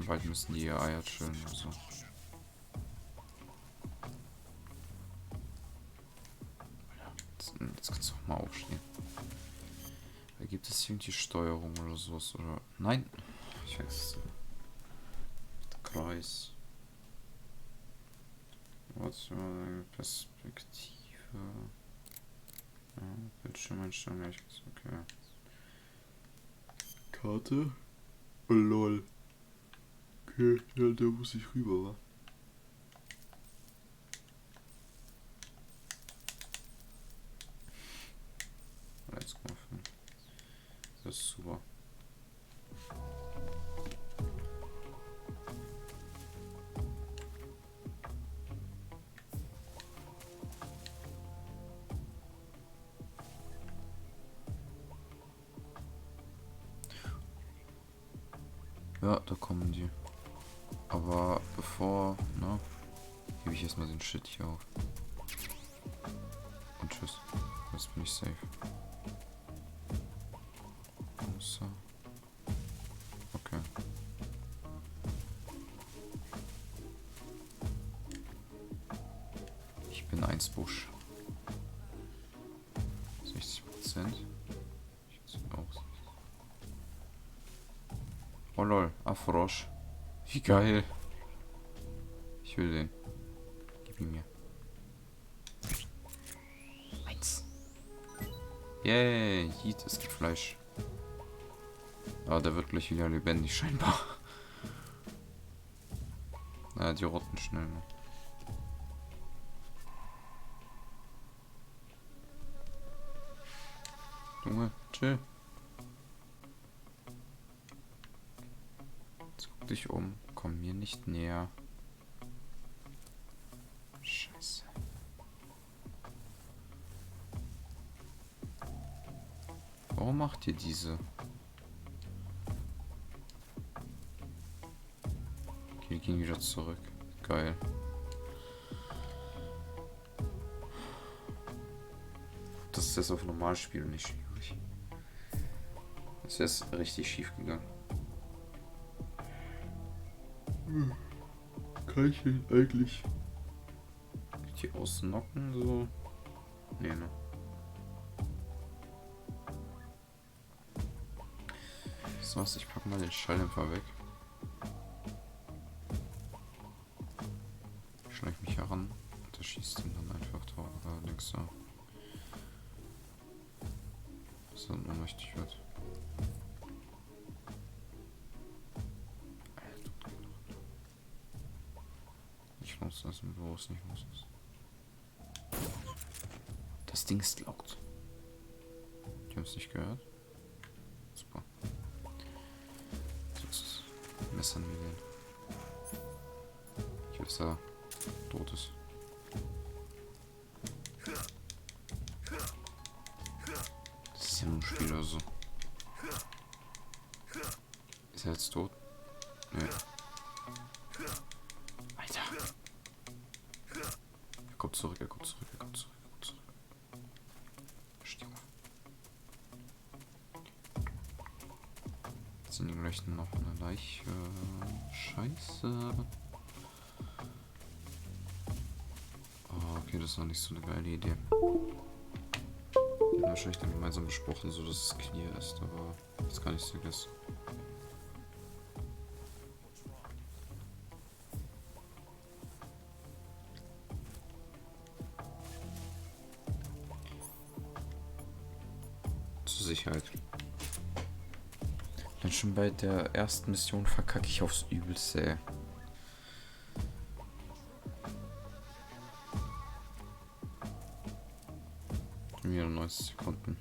Bald müssen die ihr Eier chillen, also. Jetzt kannst du auch mal aufstehen. Da gibt es irgendwie Steuerung oder sowas, oder? Nein! Ich weiß. Kreis. Was für eine Perspektive? Ja, Bildschirmeinstellung, okay. Karte? Oh, lol. Okay, ja, da muss ich rüber, wa? Jetzt mal für. Das ist super. Ja, da kommen die. Aber bevor, ne, hebe ich erstmal den Shit hier auf. Und tschüss. Jetzt bin ich safe. Außer. Okay. Ich bin 1 Busch. 60%. Ich jetzt auch. Oh lol, Afrosch. Wie geil. Ich will den. Gib ihn mir. 1. Yay, Heat, es gibt Fleisch. Aber der wird gleich wieder lebendig scheinbar. Na, die rotten schnell. Ne? Junge, chill. Jetzt guck dich um. Komm mir nicht näher. Scheiße. Warum macht ihr diese? Okay, wir gehen wieder zurück. Geil. Das ist jetzt auf Normalspiel nicht schwierig. Das ist richtig schief gegangen. Kann ich den eigentlich hier ausnocken? So? Nee, ne? So was, ich pack mal den Schalldämpfer weg. Ich schleich mich heran und der schießt ihn dann einfach drauf. Links da. Dass er ohnmächtig wird. Nicht loslassen, bloß nicht loslassen. Das Ding ist locked. Die haben es nicht gehört. Super. Jetzt messern wir den. Ich will, dass er tot ist. Das ist ja nur ein Spiel oder so. Ist er jetzt tot? Nö. Alter. Sind die gleich noch eine Leiche? Scheiße. Oh, okay, das war nicht so eine geile Idee. Wir haben wahrscheinlich dann gemeinsam besprochen, so dass es clear ist, aber das kann ich vergessen. Zur Sicherheit. Dann schon bei der ersten Mission verkacke ich aufs Übelste. Wieder 90 Sekunden.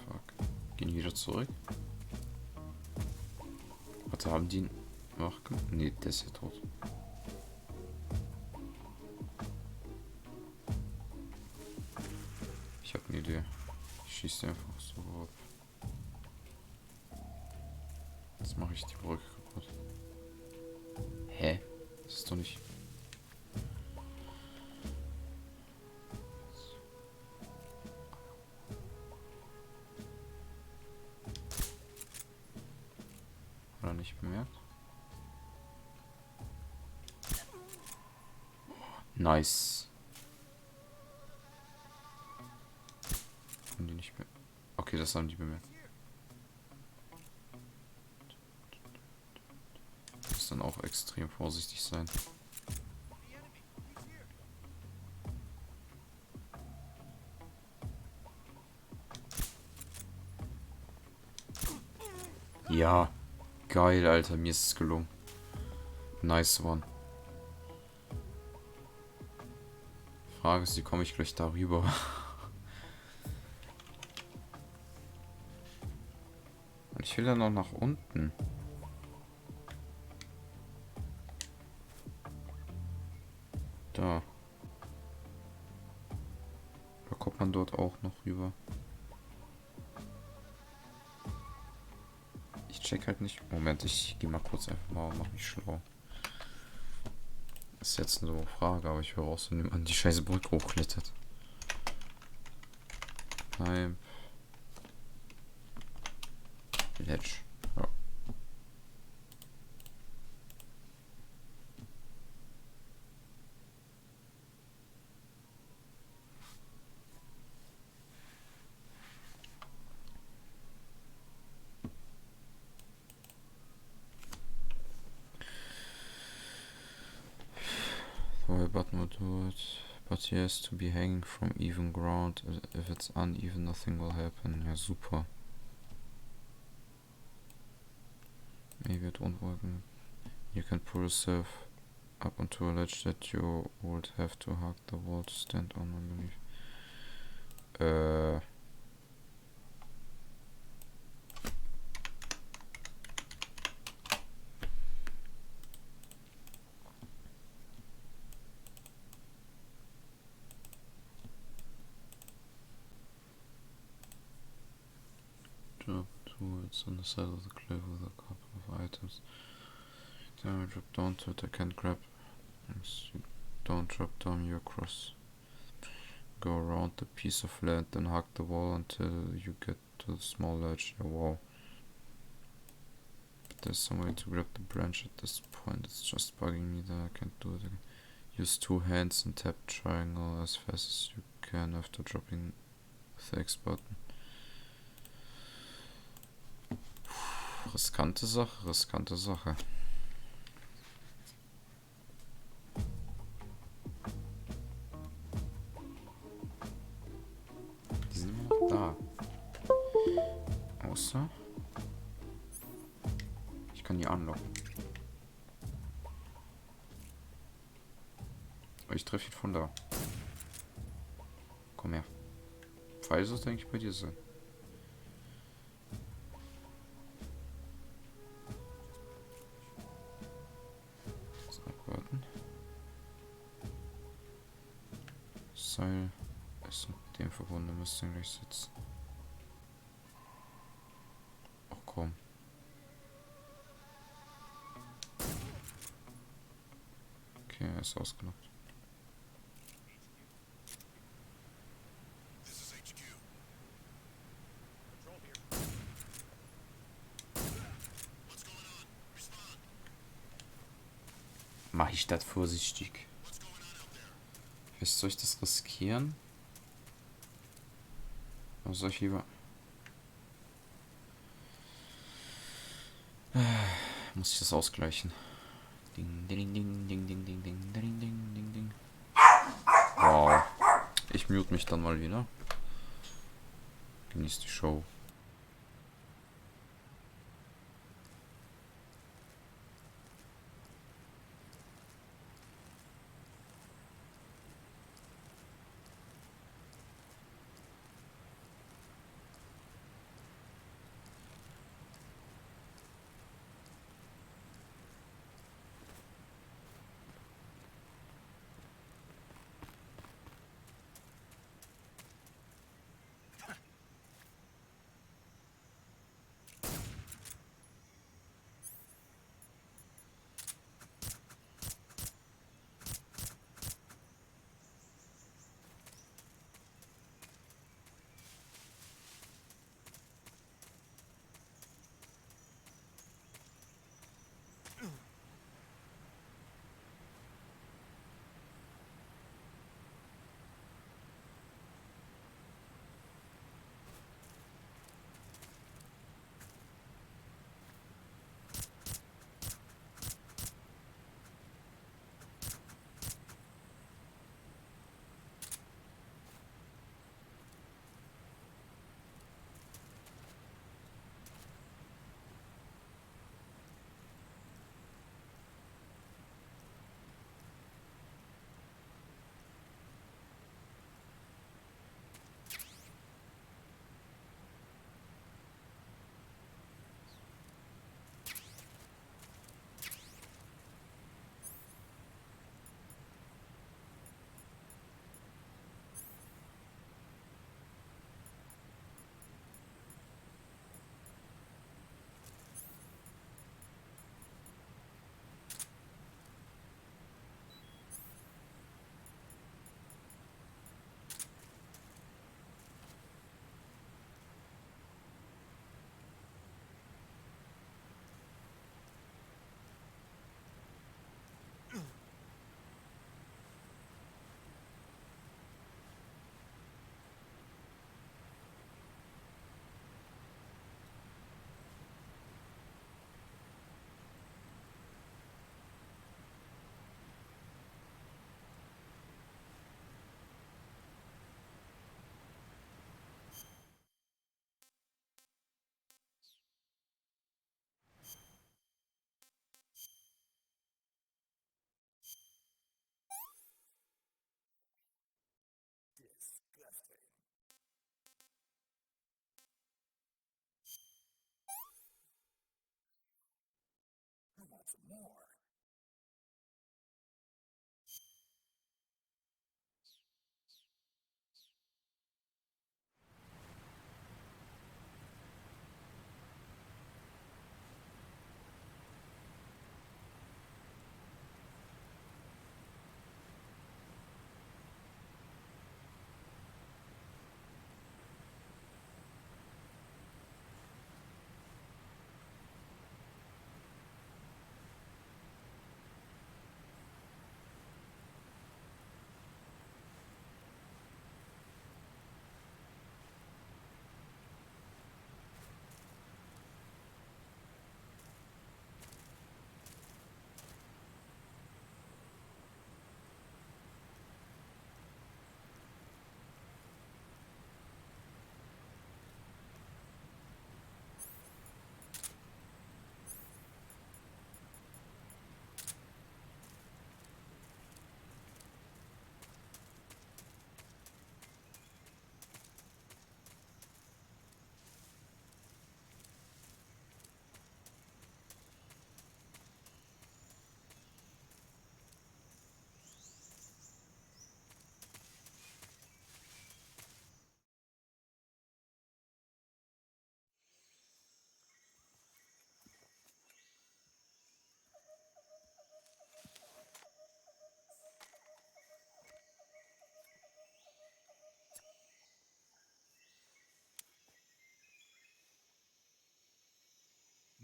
Fuck. Gehen wieder zurück. Warte, haben die noch gemacht? Ne, der ist ja tot. Ich habe eine Idee. Ich schieße einfach so ab. Jetzt mache ich die Brücke kaputt. Hä? Das ist doch nicht... Oder nicht bemerkt? Nice. Haben die nicht mehr... Okay, das haben die bemerkt. Muss dann auch extrem vorsichtig sein. Ja. Geil, Alter. Mir ist es gelungen. Nice one. Frage ist, wie komme ich gleich darüber? Und ich will dann noch nach unten. Da. Da kommt man dort auch noch rüber. Ich check halt nicht. Moment, ich gehe mal kurz einfach mal und mach mich schlau. Das ist jetzt eine Frage, aber ich höre auch so, wie man die scheiße Brücke hochklettert. Pipe. Ledge. Ja. The button will do it, but he has to be hanging from even ground. If it's uneven, nothing will happen. Ja, super. Maybe it won't work. You can pull yourself up onto a ledge that you would have to hug the wall to stand on, I believe. Drop towards on the side of the cliff with a couple of items. Then I drop down to it, I can't grab. You don't drop down, you cross. Go around the piece of land, then hug the wall until you get to the small ledge. Yeah, wow. But there's some way to grab the branch at this point. It's just bugging me that I can't do it again. Use two hands and tap triangle as fast as you can after dropping with the X button. Riskante Sache, riskante Sache. Die sind immer noch da. Außer... Ich kann die anlocken. Aber ich treffe ihn von da. Komm her. Pfeil sollte eigentlich bei dir sein. Seil ist mit dem verbunden, müsste gleich sitzen. Ach komm. Okay, er ist ausgelockt. Mache ich das vorsichtig. Soll ich das riskieren? Oder soll ich lieber... Muss ich das ausgleichen? Ding, ding, ding, ding, ding, ding, ding, ding, ding, ding, ding. Wow. Ich mute mich dann mal wieder. Genießt die Show.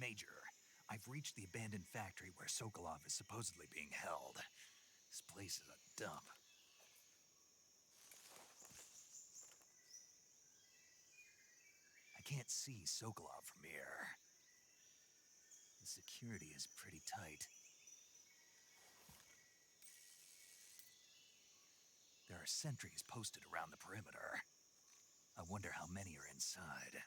Major, I've reached the abandoned factory where Sokolov is supposedly being held. This place is a dump. I can't see Sokolov from here. The security is pretty tight. There are sentries posted around the perimeter. I wonder how many are inside.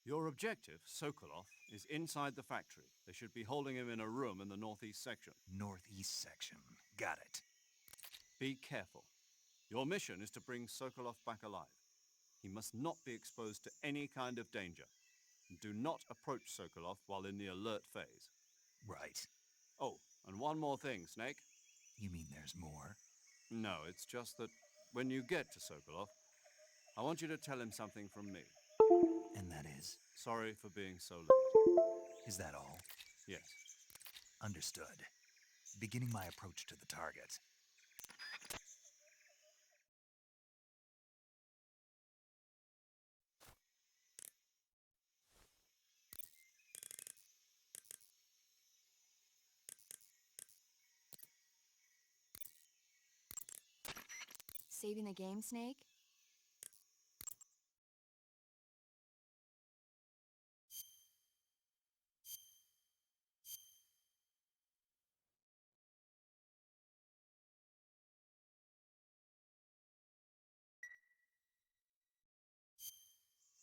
Your objective, Sokolov, is inside the factory. They should be holding him in a room in the northeast section. Northeast section. Got it. Be careful. Your mission is to bring Sokolov back alive. He must not be exposed to any kind of danger. Do not approach Sokolov while in the alert phase. Right. Oh, and one more thing, Snake. You mean there's more? No, it's just that when you get to Sokolov, I want you to tell him something from me. And that is? Sorry for being so late. Is that all? Yes. Understood. Beginning my approach to the target. Saving the game, Snake?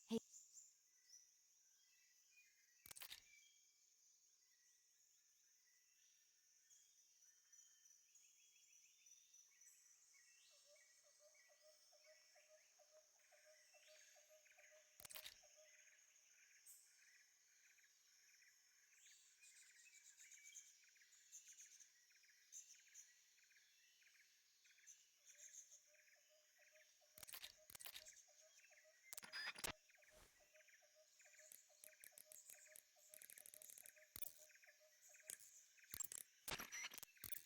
Hey.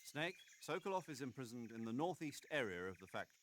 Snake, Sokolov is imprisoned in the northeast area of the factory.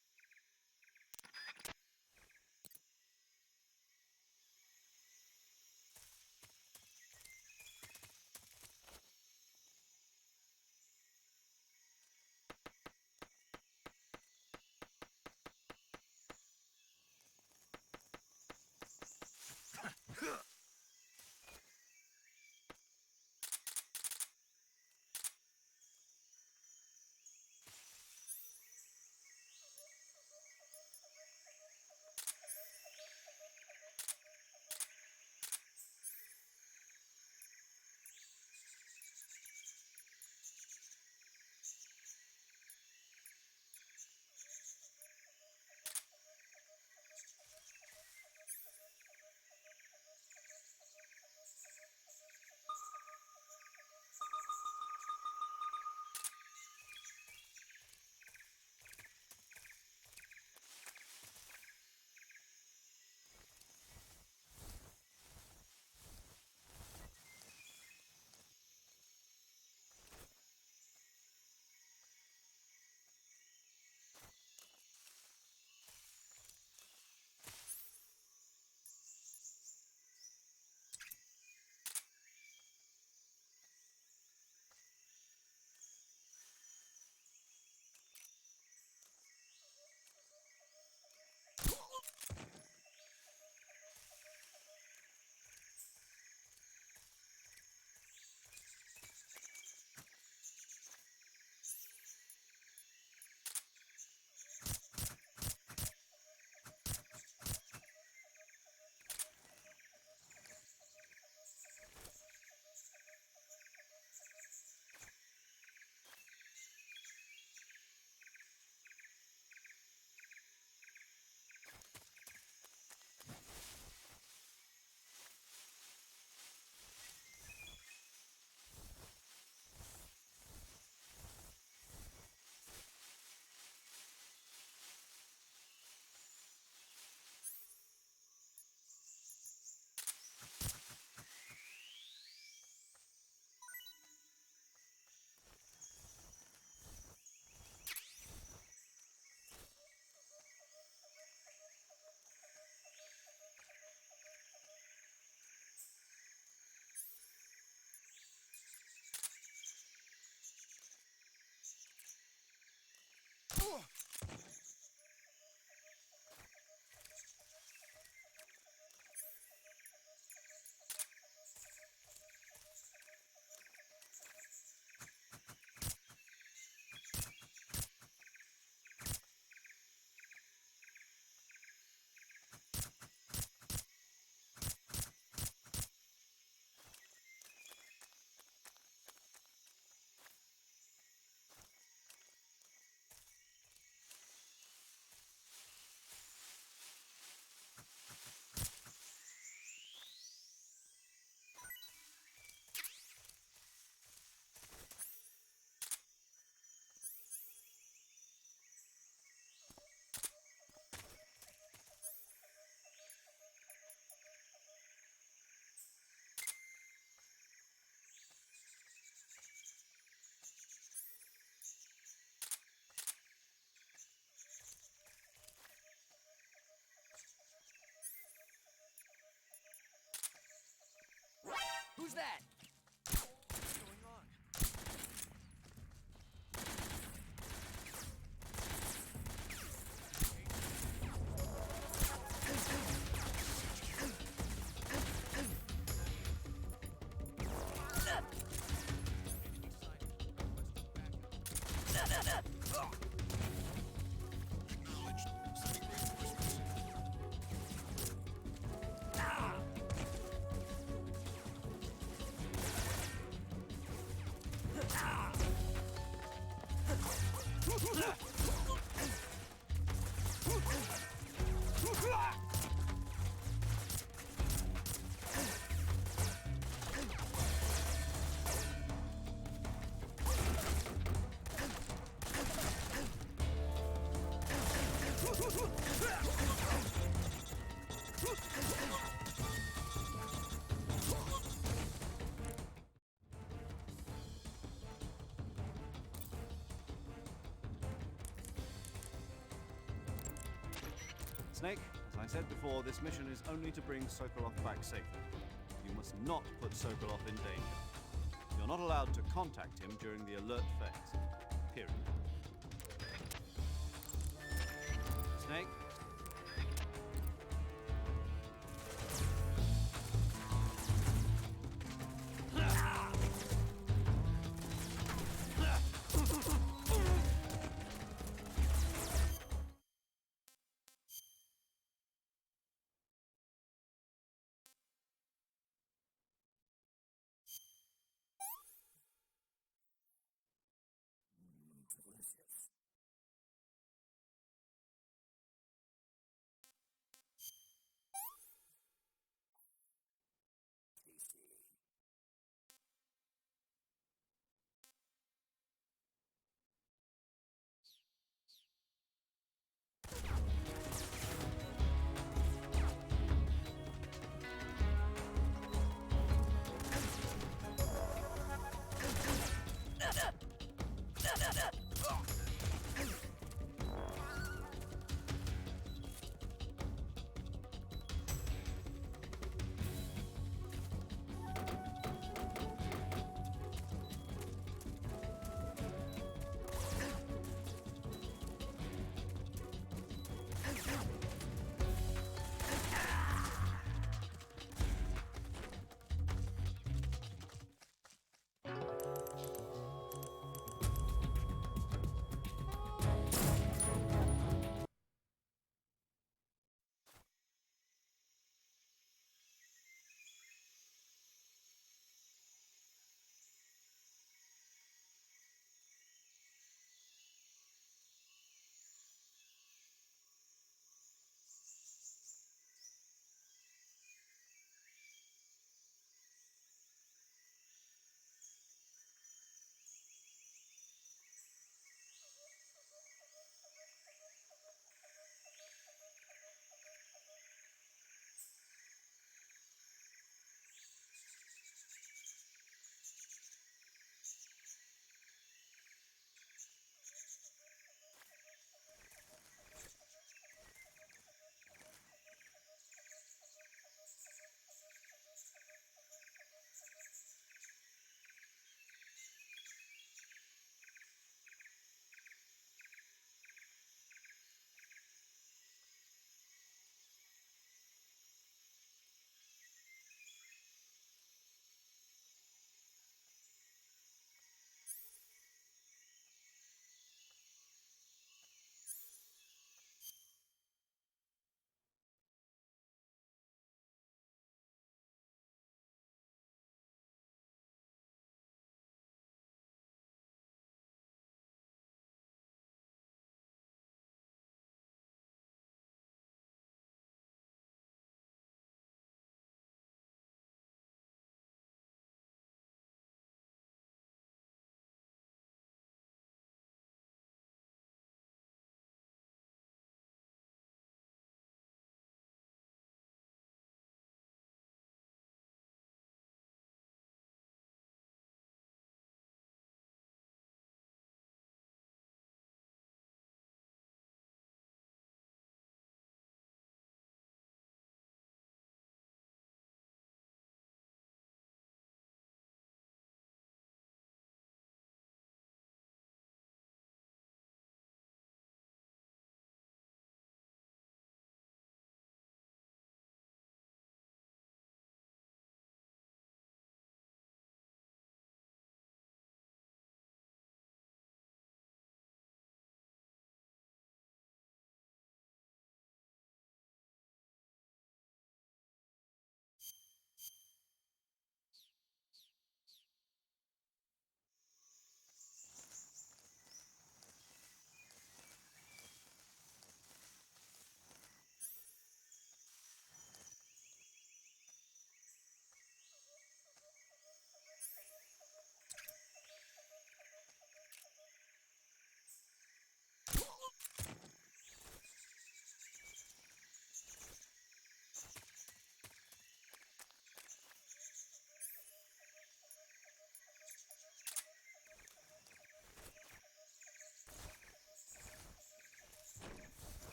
that? What's going on? Snake, as I said before, this mission is only to bring Sokolov back safely. You must not put Sokolov in danger. You're not allowed to contact him during the alert phase. Period. Snake?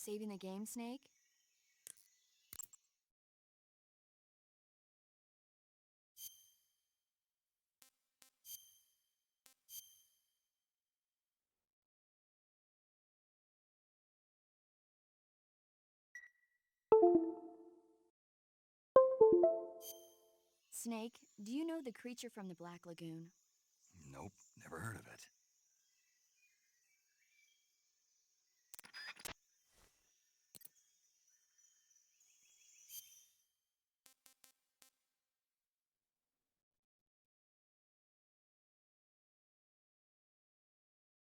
Saving the game, Snake? Snake, do you know the creature from the Black Lagoon? Nope, never heard of it.